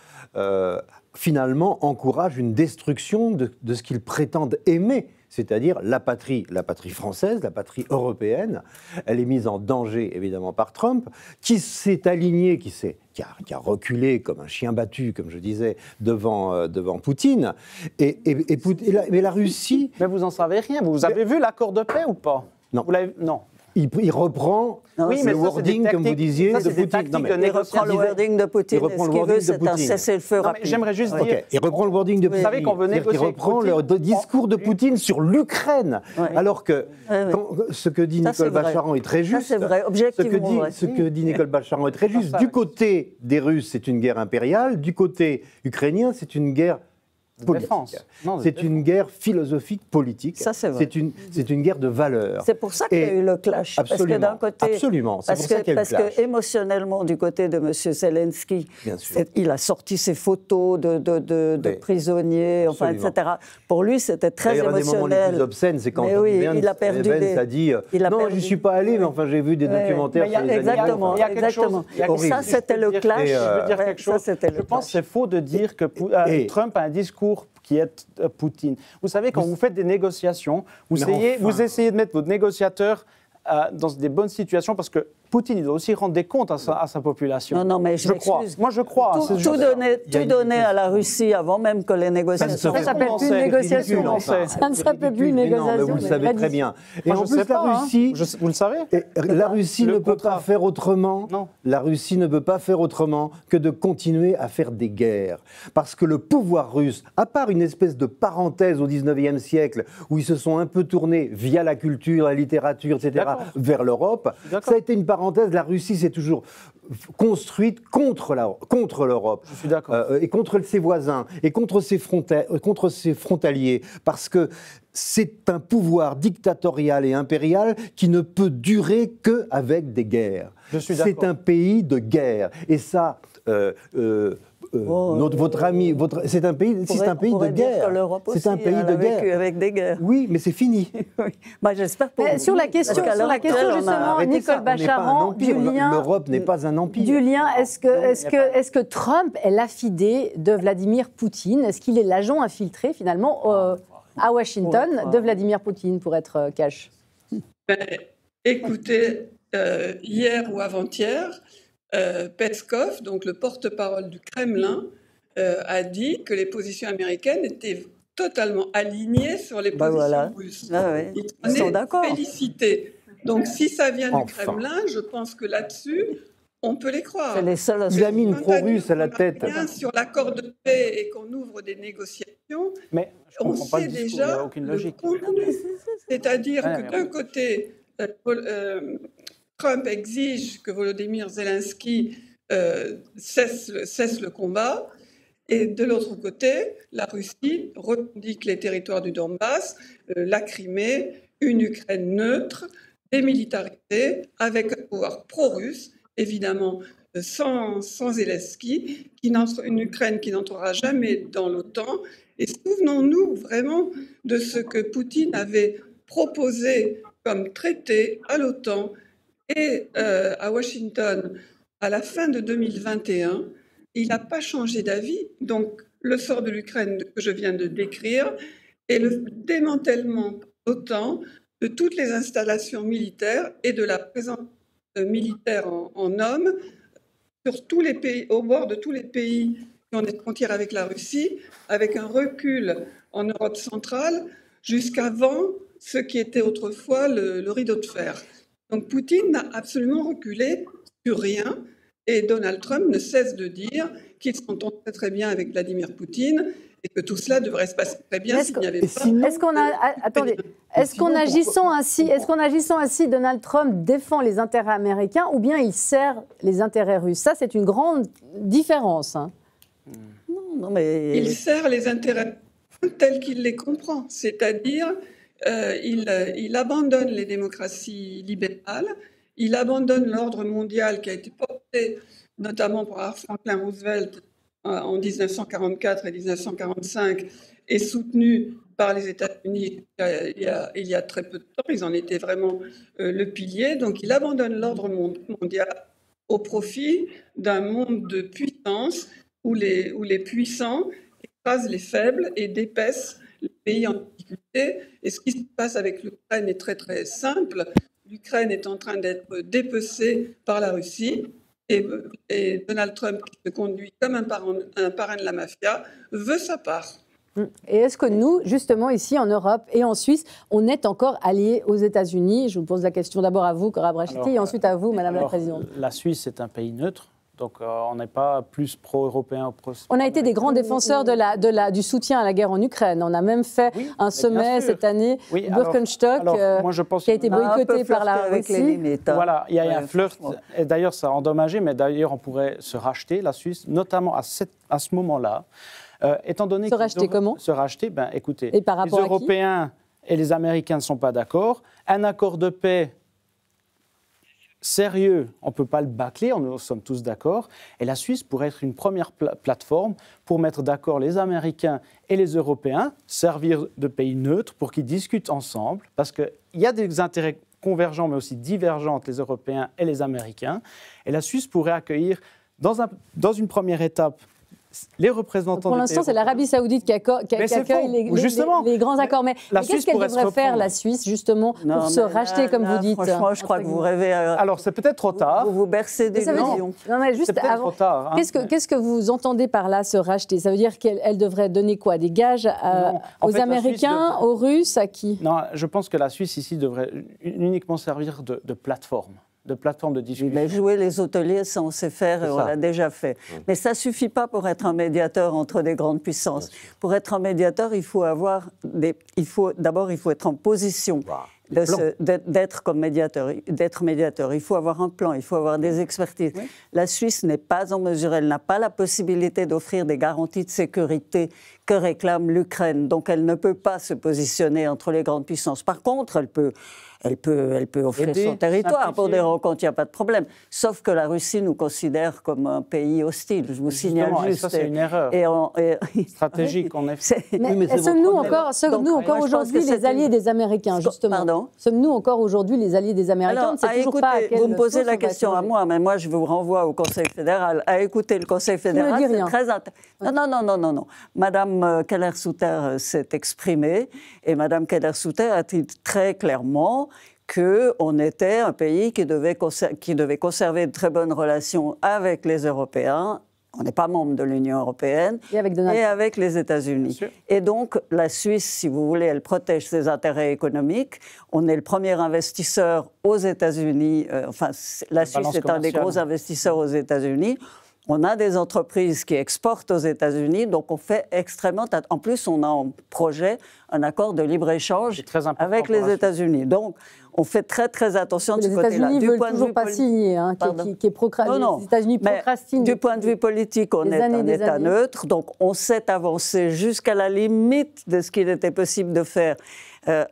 finalement encourage une destruction de ce qu'ils prétendent aimer, c'est-à-dire la patrie française, la patrie européenne. Elle est mise en danger, évidemment, par Trump, qui s'est aligné, qui a reculé comme un chien battu, comme je disais, devant Poutine. Mais la Russie... Mais vous n'en savez rien. Vous avez vu l'accord de paix ou pas? Non. Non. Il reprend le wording, comme vous disiez, de Poutine. Il reprend le wording de Poutine. Ce qu'il veut, c'est un cessez-le-feu rapide. J'aimerais juste dire... Il reprend le wording de Poutine. Vous savez qu'on veut négocier. Il reprend le discours de Poutine sur l'Ukraine. Alors que ce que dit Nicole Bacharan est très juste. Ça, c'est vrai, objectivement. Ce que dit Nicole Bacharan est très juste. Du côté des Russes, c'est une guerre impériale. Du côté ukrainien, c'est une guerre politique. C'est une guerre philosophique politique. Ça, c'est vrai. C'est une guerre de valeurs. C'est pour ça qu'il y a eu le clash. Absolument. Parce que d'un côté, absolument. C'est pour ça qu'il y a eu le clash. Parce que émotionnellement, du côté de M. Zelensky, il a sorti ses photos de prisonniers, enfin, etc. Pour lui, c'était très émotionnel. Les moments les plus obscènes, c'est quand il a perdu Vance a dit non, j'y suis pas allé, mais enfin j'ai vu des documentaires sur les exactement, animaux. Exactement. Ça, c'était le clash. Je veux dire quelque chose. Je pense que c'est faux de dire que Trump a un discours qui est Poutine. Vous savez, quand vous faites des négociations, vous essayez de mettre votre négociateur dans des bonnes situations, parce que Poutine, il doit aussi rendre des comptes à sa population. Non, mais je crois. Moi, je crois. Tout donner à la Russie avant même que les négociations. Ça ne s'appelle plus une négociation. Ça ne s'appelle plus une négociation. Vous le savez très bien. Et en plus, la Russie... Vous le savez. La Russie ne peut pas faire autrement. La Russie ne peut pas faire autrement que de continuer à faire des guerres. Parce que le pouvoir russe, à part une espèce de parenthèse au 19e siècle, où ils se sont un peu tournés via la culture, la littérature, etc., vers l'Europe, ça a été une parenthèse. La Russie s'est toujours construite contre l'Europe. Je suis d'accord. Et contre ses voisins, et contre ses frontaliers. Parce que c'est un pouvoir dictatorial et impérial qui ne peut durer qu'avec des guerres. Je suis d'accord. C'est un pays de guerre. Et ça... votre ami, c'est un pays de guerre. C'est un pays de guerre. Avec des guerres. Oui, mais c'est fini. Bah, j'espère pour vous. Sur la question justement, Nicole Bacharan, du lien. L'Europe n'est pas un empire. Du lien, est-ce que Trump est l'affidé de Vladimir Poutine? Est-ce qu'il est l'agent infiltré finalement à Washington de Vladimir Poutine, pour être cash? Écoutez, hier ou avant-hier, Peskov, donc le porte-parole du Kremlin, a dit que les positions américaines étaient totalement alignées sur les positions russes. Ils sont d'accord. Félicité. Donc si ça vient du Kremlin, je pense que là-dessus, on peut les croire. C'est les seuls. Il a mis une pro-russe à la tête. Sur l'accord de paix et qu'on ouvre des négociations, mais on sait déjà le contenu. C'est-à-dire que d'un côté, Trump exige que Volodymyr Zelensky cesse le combat, et de l'autre côté, la Russie revendique les territoires du Donbass, la Crimée, une Ukraine neutre, démilitarisée, avec un pouvoir pro-russe, évidemment sans Zelensky, une Ukraine qui n'entrera jamais dans l'OTAN. Et souvenons-nous vraiment de ce que Poutine avait proposé comme traité à l'OTAN et à Washington à la fin de 2021. Il n'a pas changé d'avis. Donc, le sort de l'Ukraine que je viens de décrire et le démantèlement de l'OTAN de toutes les installations militaires et de la présence militaire en hommes sur tous les pays, au bord de tous les pays qui ont des frontières avec la Russie, avec un recul en Europe centrale jusqu'avant ce qui était autrefois le rideau de fer. Donc Poutine n'a absolument reculé sur rien, et Donald Trump ne cesse de dire qu'il s'entend très très bien avec Vladimir Poutine et que tout cela devrait se passer très bien s'il n'y avait pas... Est-ce qu'en agissant ainsi, Donald Trump défend les intérêts américains ou bien il sert les intérêts russes? Ça, c'est une grande différence. Hein. Non, mais... Il sert les intérêts tels qu'il les comprend, c'est-à-dire il abandonne les démocraties libérales, il abandonne l'ordre mondial qui a été porté notamment par Franklin Roosevelt en 1944 et 1945 et soutenu par les États-Unis il y a très peu de temps. Ils en étaient vraiment le pilier. Donc il abandonne l'ordre mondial au profit d'un monde de puissance où les puissants écrasent les faibles et dépaissent les pays en difficulté. Et ce qui se passe avec l'Ukraine est très très simple. L'Ukraine est en train d'être dépecée par la Russie et Donald Trump, qui se conduit comme un parrain de la mafia, veut sa part. Et est-ce que nous, justement, ici en Europe et en Suisse, on est encore alliés aux États-Unis? Je vous pose la question d'abord à vous, Cora Brachiti, et ensuite à vous, Madame la Présidente. La Suisse est un pays neutre, Donc on n'est pas plus pro-européen ou pro. On a été des grands défenseurs du soutien à la guerre en Ukraine. On a même fait un sommet cette année, Birkenstock, moi, je pense qui a été boycotté par la Russie. Voilà, il y a un flirt, et d'ailleurs ça a endommagé, mais d'ailleurs on pourrait se racheter, la Suisse, notamment à ce moment-là. Étant donné se racheter comment ? Se racheter, écoutez, et par rapport les Européens et les Américains ne sont pas d'accord. Un accord de paix sérieux, on ne peut pas le bâcler, nous sommes tous d'accord. Et la Suisse pourrait être une première plateforme pour mettre d'accord les Américains et les Européens, servir de pays neutre pour qu'ils discutent ensemble, parce qu'il y a des intérêts convergents mais aussi divergents entre les Européens et les Américains. Et la Suisse pourrait accueillir, dans une première étape, les représentants. Pour l'instant, c'est l'Arabie Saoudite qui accueille les grands accords. Mais qu'est-ce qu'elle devrait faire, la Suisse, justement, pour se racheter, comme vous dites ? Franchement, je crois que vous rêvez. Alors, c'est peut-être trop tard. Vous bercez d'illusions. Non, mais juste avant. Tard, qu'est-ce que vous entendez par là, se racheter ? Ça veut dire qu'elle devrait donner quoi ? Des gages aux Américains, aux Russes, à qui ? Non, je pense que la Suisse, ici, devrait uniquement servir de plateforme. De plateforme de discussion. Mais jouer les hôteliers, ça on sait faire et on l'a déjà fait. Mais ça ne suffit pas pour être un médiateur entre des grandes puissances. Pour être un médiateur, il faut d'abord être en position d'être médiateur. Il faut avoir un plan, il faut avoir des expertises. Oui. La Suisse n'est pas en mesure, elle n'a pas la possibilité d'offrir des garanties de sécurité que réclame l'Ukraine. Donc elle ne peut pas se positionner entre les grandes puissances. Par contre, elle peut offrir son territoire pour des rencontres, il n'y a pas de problème. Sauf que la Russie nous considère comme un pays hostile. Je vous signale juste. Ça, c'est une erreur stratégique, en effet. Mais sommes-nous encore aujourd'hui les alliés des Américains, justement ? Pardon ? Sommes-nous encore aujourd'hui les alliés des Américains ? Vous me posez la question à moi, mais moi, je vous renvoie au Conseil fédéral. À écouter le Conseil fédéral, c'est très intéressant. Non. Madame Keller-Souter s'est exprimée, et Madame Keller-Souter a dit très clairement qu'on était un pays qui devait conserver de très bonnes relations avec les Européens. On n'est pas membre de l'Union européenne et avec les États-Unis. Et donc, la Suisse, si vous voulez, elle protège ses intérêts économiques. On est le premier investisseur aux États-Unis. La Suisse est un des gros investisseurs aux États-Unis. On a des entreprises qui exportent aux États-Unis, donc on fait extrêmement... En plus, on a en projet un accord de libre-échange avec les États-Unis. Donc, on fait très, très attention de ce côté-là. Les États-Unis ne veulent toujours pas signer, les États-Unis procrastinent. Du point de vue politique, on est un État neutre, donc on s'est avancé jusqu'à la limite de ce qu'il était possible de faire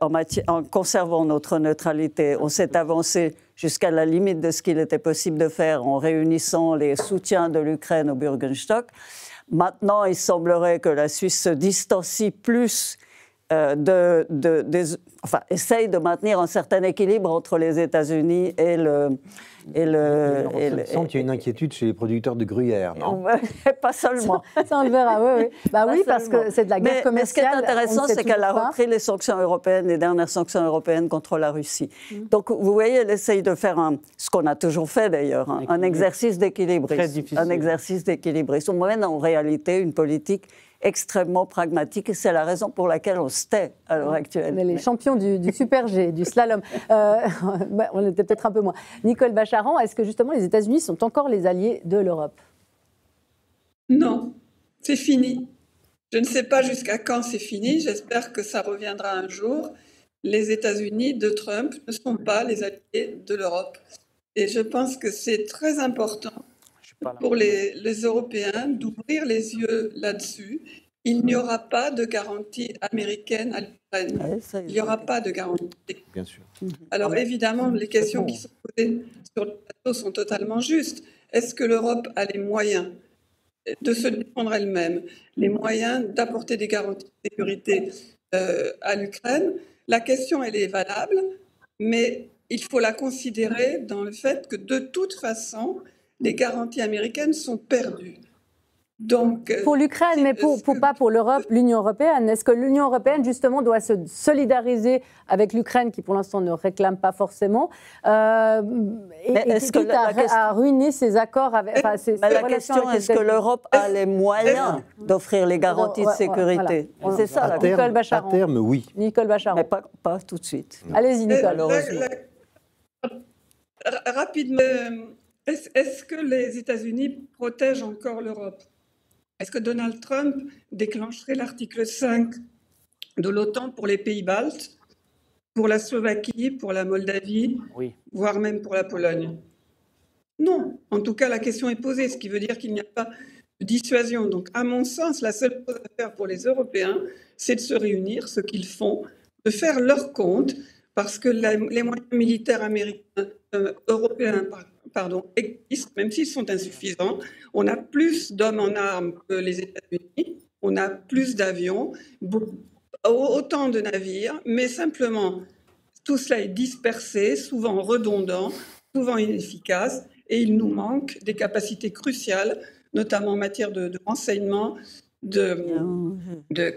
en conservant notre neutralité. On s'est avancé jusqu'à la limite de ce qu'il était possible de faire en réunissant les soutiens de l'Ukraine au Birkenstock. Maintenant, il semblerait que la Suisse se distancie plus essaye de maintenir un certain équilibre entre les États-Unis et le... Il y a une inquiétude chez les producteurs de gruyère, non ? Pas seulement. Ça, on le verra, oui. Oui, parce que c'est de la guerre commerciale. Mais ce qui est intéressant, c'est qu'elle a repris les sanctions européennes, les dernières sanctions européennes contre la Russie. Donc, vous voyez, elle essaye de faire ce qu'on a toujours fait d'ailleurs, un exercice d'équilibrisme. Très difficile. Un exercice d'équilibrisme. On mène en réalité une politique extrêmement pragmatique, et c'est la raison pour laquelle on se tait à l'heure actuelle. Mais les champions du Super G, du slalom, on était peut-être un peu moins. Nicole Bacharan, est-ce que justement les États-Unis sont encore les alliés de l'Europe ? Non, c'est fini. Je ne sais pas jusqu'à quand c'est fini, j'espère que ça reviendra un jour. Les États-Unis de Trump ne sont pas les alliés de l'Europe. Et je pense que c'est très important pour les Européens d'ouvrir les yeux là-dessus. Il n'y aura pas de garantie américaine à l'Ukraine. Il n'y aura pas de garantie. Bien sûr. Alors évidemment, les questions qui sont posées sur le plateau sont totalement justes. Est-ce que l'Europe a les moyens de se défendre elle-même, les moyens d'apporter des garanties de sécurité à l'Ukraine ? La question, elle est valable, mais il faut la considérer dans le fait que de toute façon, les garanties américaines sont perdues. Donc, pour l'Ukraine, mais pas pour l'Europe, l'Union européenne. Est-ce que l'Union européenne, justement, doit se solidariser avec l'Ukraine, qui pour l'instant ne réclame pas forcément, à ruiner ses accords avec... la question, est-ce que l'Europe a les moyens d'offrir les garanties de sécurité ? Voilà. C'est ça, Nicole Bacharan. À terme, oui. Nicole Bacharan. Mais pas tout de suite. Allez-y, Nicole. Rapidement, Est-ce que les États-Unis protègent encore l'Europe? Est-ce que Donald Trump déclencherait l'article 5 de l'OTAN pour les pays baltes, pour la Slovaquie, pour la Moldavie, Oui. voire même pour la Pologne? Non. En tout cas, la question est posée, ce qui veut dire qu'il n'y a pas de dissuasion. Donc, à mon sens, la seule chose à faire pour les Européens, c'est de se réunir, ce qu'ils font, de faire leur compte, parce que les moyens militaires américains, européens, existent, même s'ils sont insuffisants. On a plus d'hommes en armes que les États-Unis, on a plus d'avions, autant de navires, mais simplement, tout cela est dispersé, souvent redondant, souvent inefficace, et il nous manque des capacités cruciales, notamment en matière de renseignement, de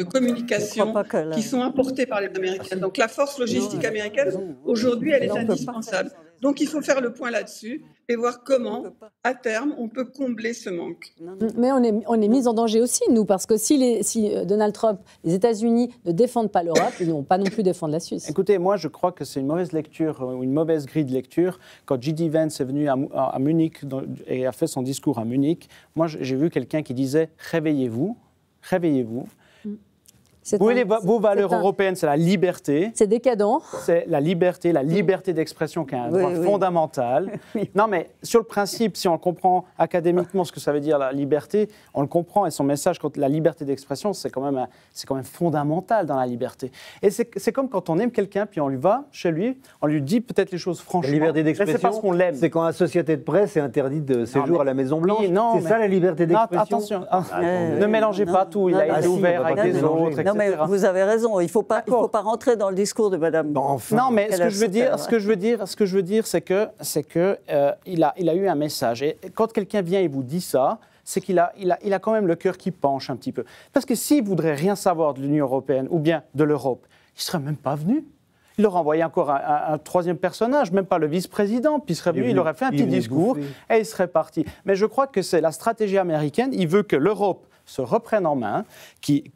communication, qui sont apportées par les Américains. Donc la force logistique américaine, aujourd'hui, elle est indispensable. Donc il faut faire le point là-dessus et voir comment, à terme, on peut combler ce manque. Mais on est mis en danger aussi, nous, parce que si Donald Trump, les États-Unis ne défendent pas l'Europe, ils ne vont pas non plus défendre la Suisse. Écoutez, moi, je crois que c'est une mauvaise lecture ou une mauvaise grille de lecture. Quand J.D. Vance est venu à Munich et a fait son discours à Munich, moi, j'ai vu quelqu'un qui disait « Réveillez-vous, réveillez-vous ». Vos valeurs européennes, c'est la liberté. C'est décadent. C'est la liberté d'expression qui est un droit fondamental. Oui. Non, mais sur le principe, si on comprend académiquement ce que ça veut dire la liberté, on le comprend, et son message, quand la liberté d'expression, c'est quand même fondamental dans la liberté. Et c'est comme quand on aime quelqu'un, puis on lui va chez lui, on lui dit peut-être les choses franchement. La liberté d'expression, c'est parce qu'on l'aime. C'est quand la société de presse est interdite de séjour à la Maison-Blanche. Oui, c'est ça la liberté d'expression. Attention, ne mélangez pas tout, il a été ouvert avec des autres, etc. Non, mais vous avez raison, il ne faut pas rentrer dans le discours de Madame. Non, mais ce que je veux dire, c'est que il a eu un message. Et quand quelqu'un vient et vous dit ça, c'est qu'il a quand même le cœur qui penche un petit peu. Parce que s'il voudrait rien savoir de l'Union européenne ou bien de l'Europe, il serait même pas venu. Il aurait envoyé encore un troisième personnage, même pas le vice-président, puis il serait venu, il aurait fait un petit discours et il serait parti. Mais je crois que c'est la stratégie américaine. Il veut que l'Europe se reprenne en main, qui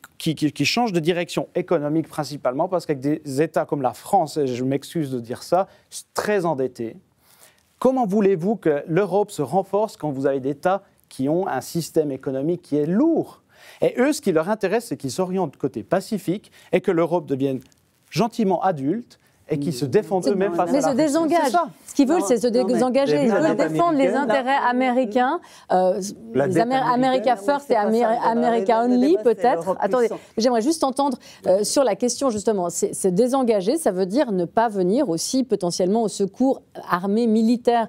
change de direction économique principalement, parce qu'avec des États comme la France, et je m'excuse de dire ça, très endettés, comment voulez-vous que l'Europe se renforce quand vous avez des États qui ont un système économique qui est lourd? Et eux, ce qui leur intéresse, c'est qu'ils s'orientent côté Pacifique et que l'Europe devienne gentiment adulte et qui se défendent eux-mêmes face à la Russie. Mais se désengagent. Ce qu'ils veulent, c'est se désengager. Ils veulent défendre les intérêts américains. America First et America Only, peut-être. Attendez, j'aimerais juste entendre sur la question, justement. Se désengager, ça veut dire ne pas venir aussi potentiellement au secours armé, militaire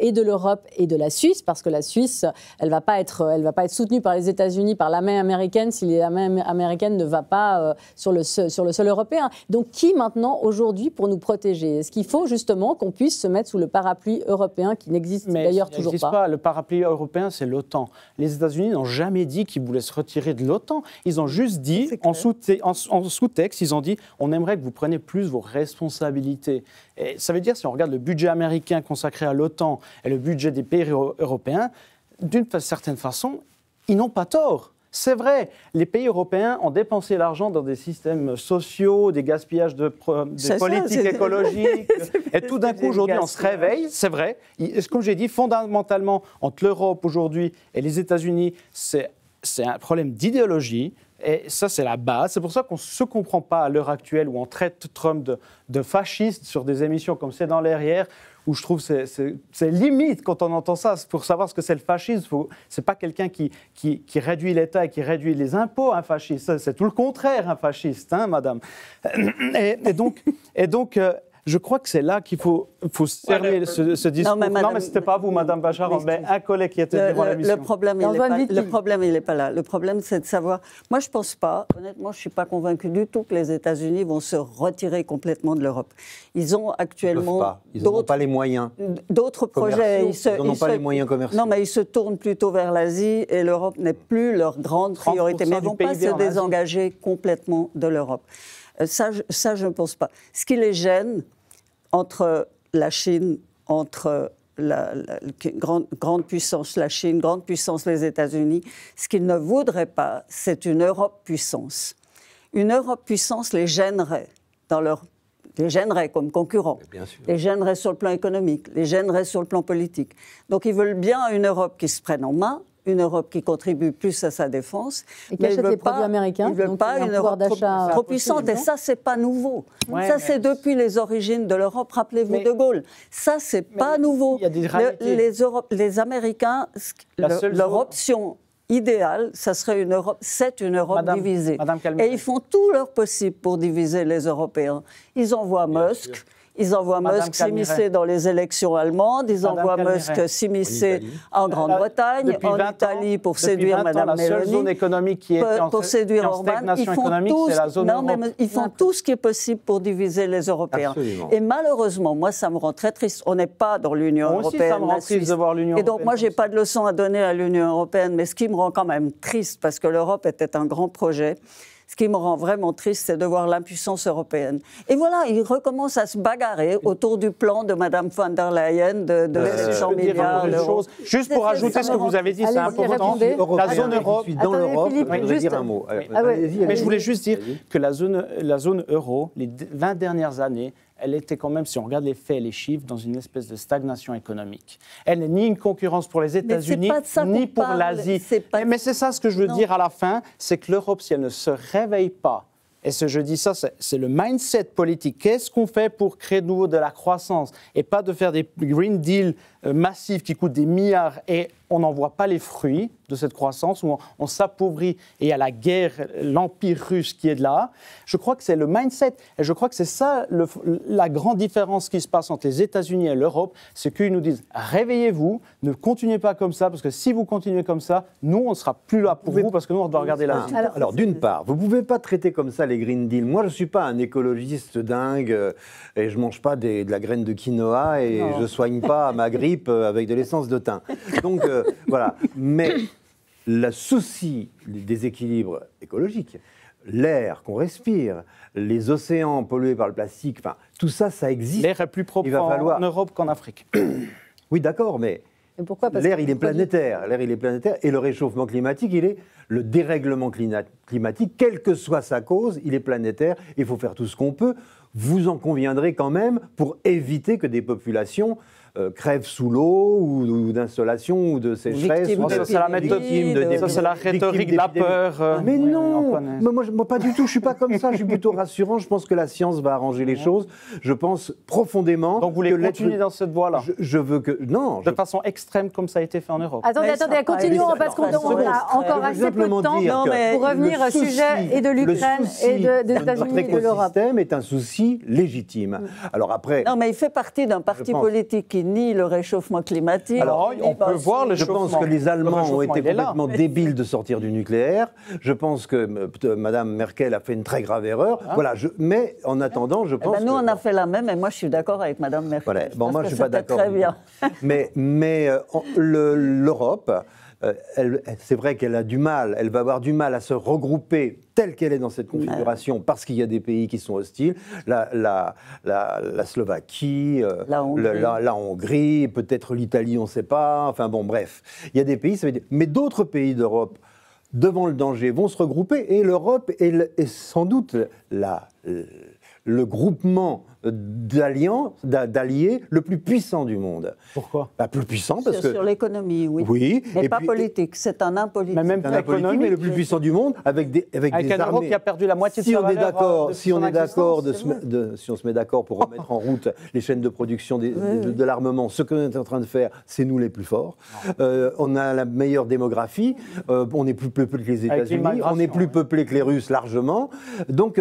et de l'Europe et de la Suisse, parce que la Suisse, elle ne va pas être soutenue par les États-Unis, par l'armée américaine, si l'armée américaine ne va pas sur le sol européen. Donc, qui maintenant, aujourd'hui, pour nous protéger? Est-ce qu'il faut justement qu'on puisse se mettre sous le parapluie européen qui n'existe d'ailleurs toujours pas? Le parapluie européen, c'est l'OTAN. Les États-Unis n'ont jamais dit qu'ils voulaient se retirer de l'OTAN. Ils ont juste dit, en sous-texte, ils ont dit on aimerait que vous preniez plus vos responsabilités. Et ça veut dire, si on regarde le budget américain consacré à l'OTAN et le budget des pays européens, d'une certaine façon, ils n'ont pas tort. C'est vrai, les pays européens ont dépensé l'argent dans des systèmes sociaux, des gaspillages de politiques écologiques. Et tout d'un coup, aujourd'hui, on se réveille, c'est vrai. Comme j'ai dit, fondamentalement, entre l'Europe aujourd'hui et les États-Unis, c'est un problème d'idéologie. Et ça, c'est la base. C'est pour ça qu'on ne se comprend pas à l'heure actuelle où on traite Trump de fasciste sur des émissions comme C'est dans l'air hier, où je trouve que c'est limite quand on entend ça. Pour savoir ce que c'est le fascisme, ce n'est pas quelqu'un qui réduit l'État et qui réduit les impôts, un fasciste. C'est tout le contraire, un fasciste, hein, madame. Et donc je crois que c'est là qu'il faut cerner ce discours. Non, mais ce n'était pas vous, madame Bachar, mais un collègue qui était durant l'émission. Le problème, il n'est pas là. Le problème, c'est de savoir... Moi, je ne pense pas, honnêtement, je ne suis pas convaincue du tout que les États-Unis vont se retirer complètement de l'Europe. Ils ont actuellement... Ils n'ont pas les moyens. D'autres projets. Ils n'ont pas les moyens commerciaux. Non, mais ils se tournent plutôt vers l'Asie et l'Europe n'est plus leur grande priorité. Mais ils ne vont pas se désengager complètement de l'Europe. Ça, je ne pense pas. Ce qui les gêne, entre la Chine, entre la grande puissance, la Chine, grande puissance, les États-Unis, ce qu'ils ne voudraient pas, c'est une Europe puissance. Une Europe puissance les gênerait dans leur les gênerait comme concurrents, Bien sûr. les gênerait sur le plan économique, les gênerait sur le plan politique. Donc ils veulent bien une Europe qui se prenne en main, une Europe qui contribue plus à sa défense. Et qui achète les produits américains. Ils ne veulent donc pas il y a un une pouvoir Europe d'achat trop puissante. Et ça, c'est pas nouveau. Ouais, ça, mais- c'est depuis les origines de l'Europe. Rappelez-vous Mais- de Gaulle. Ça, c'est pas nouveau. il y a des réalités. Les Américains, leur option idéale, ça serait une Europe. C'est une Europe divisée. Madame Calmette. Et ils font tout leur possible pour diviser les Européens. Ils envoient Musk. Ils envoient Madame Musk Calmette. s'immiscer dans les élections allemandes, ils Madame envoient Calmette. Musk s'immiscer en Grande-Bretagne, Depuis en 20 Italie ans, pour depuis séduire 20 ans, Madame la seule Meloni, zone économique qui est en pour séduire Orban. stagnation économique, c'est la zone euro. Ils font tout ce qui est possible pour diviser les Européens. Absolument. Et malheureusement, moi, ça me rend très triste. On n'est pas dans l'Union Moi aussi, européenne. ça me rend la triste Suisse. de voir l'Union Et donc, européenne moi, j'ai comme pas de leçon à donner à l'Union européenne, mais ce qui me rend quand même triste, parce que l'Europe était un grand projet. Ce qui me rend vraiment triste, c'est de voir l'impuissance européenne. Et voilà, ils recommencent à se bagarrer autour du plan de Mme von der Leyen de Si je 100 peux dire milliards une d'euros. chose, juste pour ajouter ce que vous avez dit, c'est Allez-y, important. répondez. La zone euro. Je suis dans Attendez, l'Europe, Philippe, je voudrais juste- dire un mot. Ah ouais. Allez-y, Mais je voulais juste dire Allez-y. que la zone euro, les 20 dernières années, elle était quand même, si on regarde les faits et les chiffres, dans une espèce de stagnation économique. Elle n'est ni une concurrence pour les États-Unis, pas de ça ni qu'on pour parle, l'Asie. c'est pas- Mais c'est ça ce que je veux Non. dire à la fin, c'est que l'Europe, si elle ne se réveille pas, et je dis ça, c'est le mindset politique. Qu'est-ce qu'on fait pour créer de nouveau de la croissance et pas de faire des Green Deal massifs qui coûtent des milliards et on n'en voit pas les fruits de cette croissance, où on s'appauvrit et il y a la guerre, l'empire russe qui est de là. Je crois que c'est le mindset et je crois que c'est ça la grande différence qui se passe entre les États-Unis et l'Europe, c'est qu'ils nous disent réveillez-vous, ne continuez pas comme ça parce que si vous continuez comme ça, nous on ne sera plus là pour vous parce que nous on doit regarder la vie. Alors, d'une part, vous ne pouvez pas traiter comme ça les Green Deal. Moi, je ne suis pas un écologiste dingue et je ne mange pas de la graine de quinoa et je ne soigne pas ma grippe avec de l'essence de thym. Donc, voilà. Mais le souci des équilibres écologiques, l'air qu'on respire, les océans pollués par le plastique, enfin, tout ça, ça existe. L'air est plus propre Il va falloir- en Europe qu'en Afrique. Oui, d'accord, mais Et pourquoi? Parce l'air, que il est les produits- planétaire. L'air, il est planétaire. Et le réchauffement climatique, il est le dérèglement climatique, quelle que soit sa cause, il est planétaire. Il faut faire tout ce qu'on peut. Vous en conviendrez quand même pour éviter que des populations crèvent sous l'eau ou d'insolation ou de sécheresse. Victimes ou de- Ça, c'est la méthode- victimes ça, c'est la victimes rhétorique de la d'épidémies. peur. Mais oui, on non, connaît. mais moi, pas du tout, je suis pas comme ça, je suis plutôt rassurant, je pense que la science va arranger les choses, je pense profondément Donc vous voulez que l'être- continuer dans cette voie-là, je veux que... Non, de façon extrême comme ça a été fait en Europe. Attendez, Mais ça attendez, va pas continuons aller, parce qu'on ça va pas on aller. a encore Je veux assez peu de simplement temps dire Non, que mais pour revenir le au sujet et de le l'Ukraine souci et des de États-Unis notre et de l'Europe. écosystème est un souci légitime. Alors après, Non, mais il fait partie d'un parti pense. politique qui nie le réchauffement climatique. Alors, on peut voir le je pense réchauffement. que les Le Allemands ont réchauffement, été il est là. complètement débiles de sortir du nucléaire. Je pense que Mme Merkel a fait une très grave erreur. Voilà, mais en attendant, je Eh pense ben, nous, que... on a fait la même, et moi, je suis d'accord avec Mme Merkel. Voilà. Bon, pense moi, que je ne suis pas c'était d'accord. Très du bien. tout. Mais l'Europe, c'est vrai qu'elle a du mal, elle va avoir du mal à se regrouper telle qu'elle est dans cette configuration parce qu'il y a des pays qui sont hostiles. La Slovaquie, La Hongrie. la Hongrie, peut-être l'Italie, on ne sait pas. Enfin bon, bref. Il y a des pays, ça veut dire... Mais d'autres pays d'Europe, devant le danger, vont se regrouper et l'Europe est sans doute le groupement d'alliés le plus puissant du monde. Pourquoi? Plus puissant parce que... Sur l'économie, oui. Oui. Mais et pas puis- politique, c'est un impolitique. Mais même C'est un apolitique, mais le plus puissant du monde, avec des Avec des un Europe armées. qui a perdu la moitié de Si sa on est valeur, d'accord, depuis si on son est d'accord existence, si on se met d'accord pour remettre en route les chaînes de production de l'armement, ce qu'on est en train de faire, c'est nous les plus forts. On a la meilleure démographie. On est plus peuplé que les Avec États-Unis. l'immigration, On est plus peuplé que les Russes largement. Donc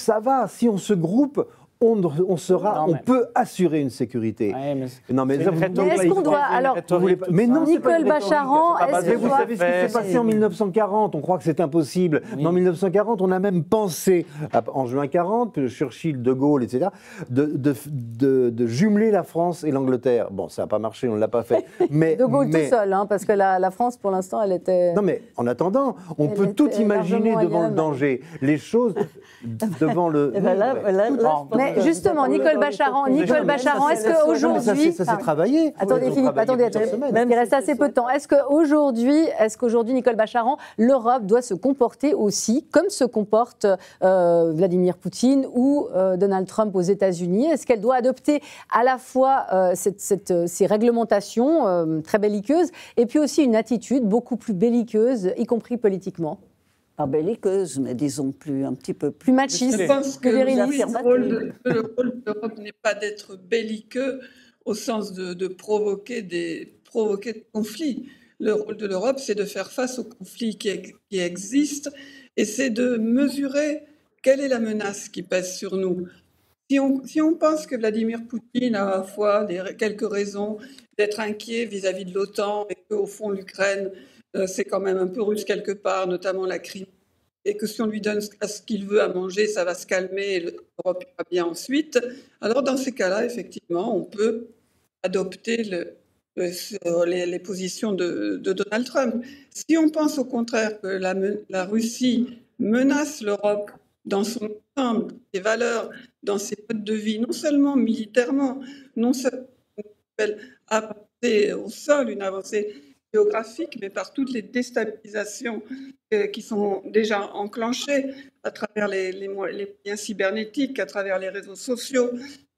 ça va. Si on se groupe, on sera, Non, on mais- peut assurer une sécurité. Ouais, mais Non, mais c'est ça, une vous- rhétorique. Mais est-ce qu'on doit- alors- Vous voulez pas- mais non, c'est pas Nicole une rhétorique. Bacharan, C'est pas est-ce basé que Mais vous sur savez ce qui fait, s'est passé en 1940, on croit que c'est impossible. Oui. Mais en 1940, on a même pensé, en juin 40, Churchill, De Gaulle, etc., de jumeler la France et l'Angleterre. Bon, ça n'a pas marché, on ne l'a pas fait. Mais, De Gaulle mais- tout seul, hein, parce que la France, pour l'instant, elle était... Non, mais en attendant, on Elle peut tout était imaginer largement devant le ailleurs. danger. Les choses devant le... Eh ben là, Oui, ouais. là, Bon, je pense Mais justement, Nicole Bacharan, est-ce qu'aujourd'hui... Ça s'est travaillé. Attendez, Philippe, attendez. Il reste assez peu de temps. Est-ce qu'aujourd'hui, Nicole Bacharan, l'Europe doit se comporter aussi comme se comporte Vladimir Poutine ou Donald Trump aux États-Unis? Est-ce qu'elle doit adopter à la fois ces réglementations très belliqueuses et puis aussi une attitude beaucoup plus belliqueuse, y compris politiquement? Pas belliqueuse, mais disons un petit peu plus machiste. Je pense que le rôle de l'Europe n'est pas d'être belliqueux au sens de provoquer des conflits. Le rôle de l'Europe, c'est de faire face aux conflits qui existent et c'est de mesurer quelle est la menace qui pèse sur nous. Si on pense que Vladimir Poutine a à la fois quelques raisons d'être inquiet vis-à-vis de l'OTAN et qu'au fond l'Ukraine, c'est quand même un peu russe quelque part, notamment la Crimée, et que si on lui donne ce qu'il veut à manger, ça va se calmer et l'Europe ira bien ensuite, alors dans ces cas-là, effectivement, on peut adopter les positions de Donald Trump. Si on pense au contraire que la Russie menace l'Europe dans son ensemble, ses valeurs, dans ses modes de vie, non seulement militairement, non seulement apporter au sol une avancée géographique, mais par toutes les déstabilisations qui sont déjà enclenchées à travers les moyens cybernétiques, à travers les réseaux sociaux,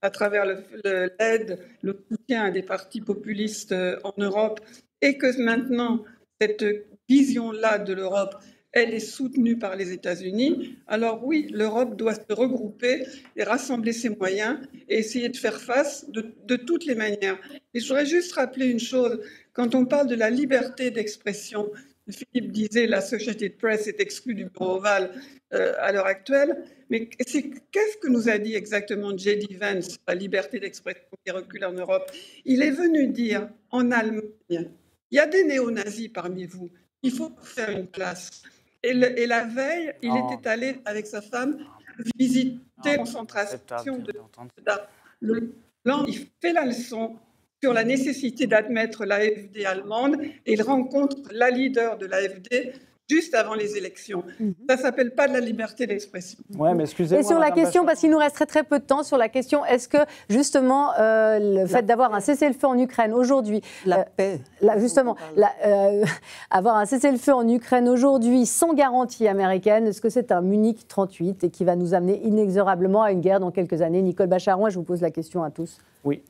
à travers l'aide, le soutien à des partis populistes en Europe, et que maintenant, cette vision-là de l'Europe, elle est soutenue par les États-Unis, alors oui, l'Europe doit se regrouper et rassembler ses moyens et essayer de faire face de toutes les manières. Et je voudrais juste rappeler une chose, quand on parle de la liberté d'expression, Philippe disait la Associated Press est exclue du bureau ovale à l'heure actuelle, mais qu'est-ce que nous a dit exactement J.D. Vance, la liberté d'expression qui recule en Europe? Il est venu dire en Allemagne, il y a des néo-nazis parmi vous, il faut faire une place. Et la veille, il était allé avec sa femme visiter la concentration de le plan. Il fait la leçon sur la nécessité d'admettre l'AfD allemande et il rencontre la leader de l'AfD juste avant les élections. Ça ne s'appelle pas de la liberté d'expression. Ouais, mais excusez-moi. Et sur la question, parce qu'il nous reste très peu de temps, sur la question, est-ce que justement le fait d'avoir un cessez-le-feu en Ukraine aujourd'hui, avoir un cessez-le-feu en Ukraine aujourd'hui sans garantie américaine, est-ce que c'est un Munich 38 et qui va nous amener inexorablement à une guerre dans quelques années? Nicole Bacharan, je vous pose la question à tous. Oui.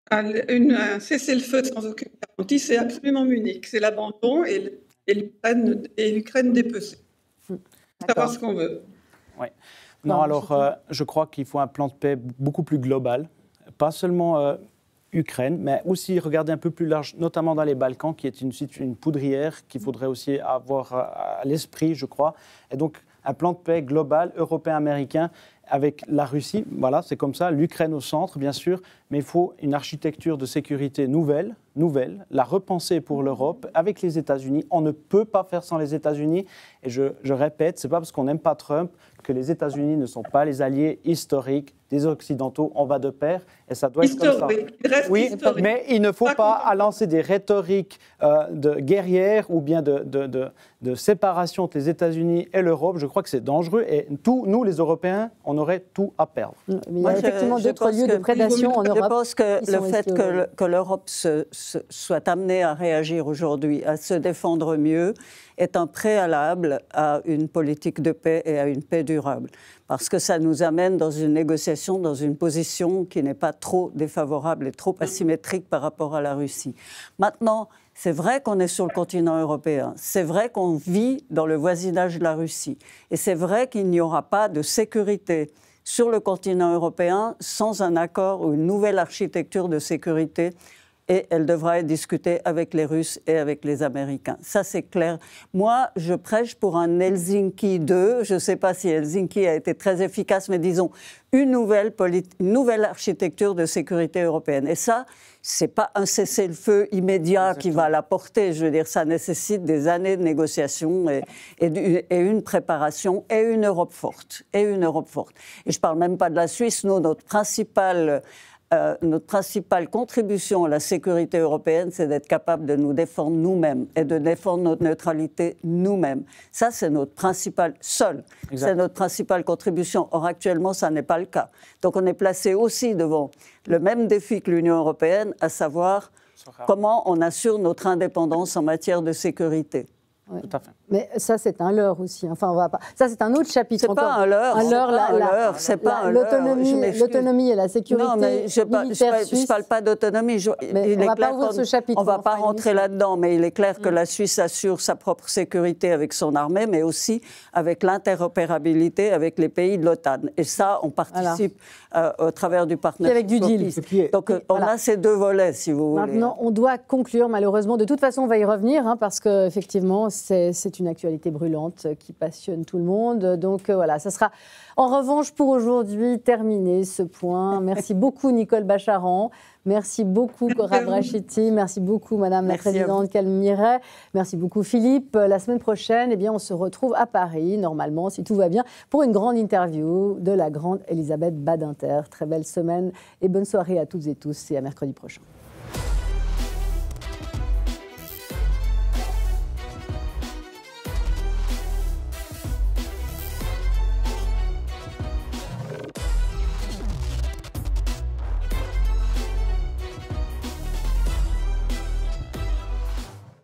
Un cessez-le-feu sans aucune garantie, c'est absolument Munich. C'est l'abandon et l'Ukraine dépecée. Savoir ce qu'on veut. Ouais. Non, alors je crois qu'il faut un plan de paix beaucoup plus global, pas seulement Ukraine, mais aussi regarder un peu plus large, notamment dans les Balkans, qui est une poudrière qu'il faudrait aussi avoir à l'esprit, je crois. Et donc un plan de paix global, européen-américain, avec la Russie, voilà, c'est comme ça, l'Ukraine au centre, bien sûr, mais il faut une architecture de sécurité nouvelle, la repenser pour l'Europe, avec les États-Unis. On ne peut pas faire sans les États-Unis, et je répète, ce n'est pas parce qu'on n'aime pas Trump que les États-Unis ne sont pas les alliés historiques des Occidentaux, on va de pair, et ça doit être comme ça. Oui, mais il ne faut pas lancer des rhétoriques de guerrières ou bien de séparation entre les États-Unis et l'Europe. Je crois que c'est dangereux, et nous, les Européens, on aurait tout à perdre. Mais il y a effectivement d'autres lieux de prédation en Europe. Je pense que le fait que l'Europe soit amenée à réagir aujourd'hui, à se défendre mieux, est un préalable à une politique de paix et à une paix durable. Parce que ça nous amène dans une négociation, dans une position qui n'est pas trop défavorable et trop asymétrique par rapport à la Russie. Maintenant, c'est vrai qu'on est sur le continent européen, c'est vrai qu'on vit dans le voisinage de la Russie, et c'est vrai qu'il n'y aura pas de sécurité sur le continent européen sans un accord ou une nouvelle architecture de sécurité, et elle devra être discutée avec les Russes et avec les Américains. Ça, c'est clair. Moi, je prêche pour un Helsinki 2. Je ne sais pas si Helsinki a été très efficace, mais disons une nouvelle architecture de sécurité européenne. Et ça, ce n'est pas un cessez-le-feu immédiat qui va l'apporter. Je veux dire, ça nécessite des années de négociations et une préparation et une Europe forte. Et je ne parle même pas de la Suisse. Nous, notre principal notre principale contribution à la sécurité européenne, c'est d'être capable de nous défendre nous-mêmes et de défendre notre neutralité nous-mêmes. Ça, c'est notre principale, c'est notre principale contribution. Or, actuellement, ça n'est pas le cas. Donc, on est placé aussi devant le même défi que l'Union européenne, à savoir comment on assure notre indépendance en matière de sécurité. Ouais. Tout à fait. Mais ça, c'est un leurre aussi. Enfin, on va pas. Ça, c'est un autre chapitre. C'est pas un leurre. C'est pas un leurre. L'autonomie et la sécurité. Non, mais je ne parle pas d'autonomie. Mais on ne va pas ouvrir ce chapitre. On ne va pas rentrer là-dedans, mais il est clair que la Suisse assure sa propre sécurité avec son armée, mais aussi avec l'interopérabilité avec les pays de l'OTAN. Et ça, on participe au travers du partenariat. Avec du deal. Donc, on a ces deux volets, si vous voulez. Maintenant, on doit conclure, malheureusement. De toute façon, on va y revenir, parce qu'effectivement, c'est une actualité brûlante qui passionne tout le monde. Donc voilà, ça sera en revanche pour aujourd'hui terminé ce point. Merci beaucoup Nicole Bacharan. Merci beaucoup Cora Brachiti. Merci beaucoup Madame la Présidente Calmiret. Merci beaucoup Philippe. La semaine prochaine, on se retrouve à Paris, normalement, si tout va bien, pour une grande interview de la grande Elisabeth Badinter. Très belle semaine et bonne soirée à toutes et tous et à mercredi prochain.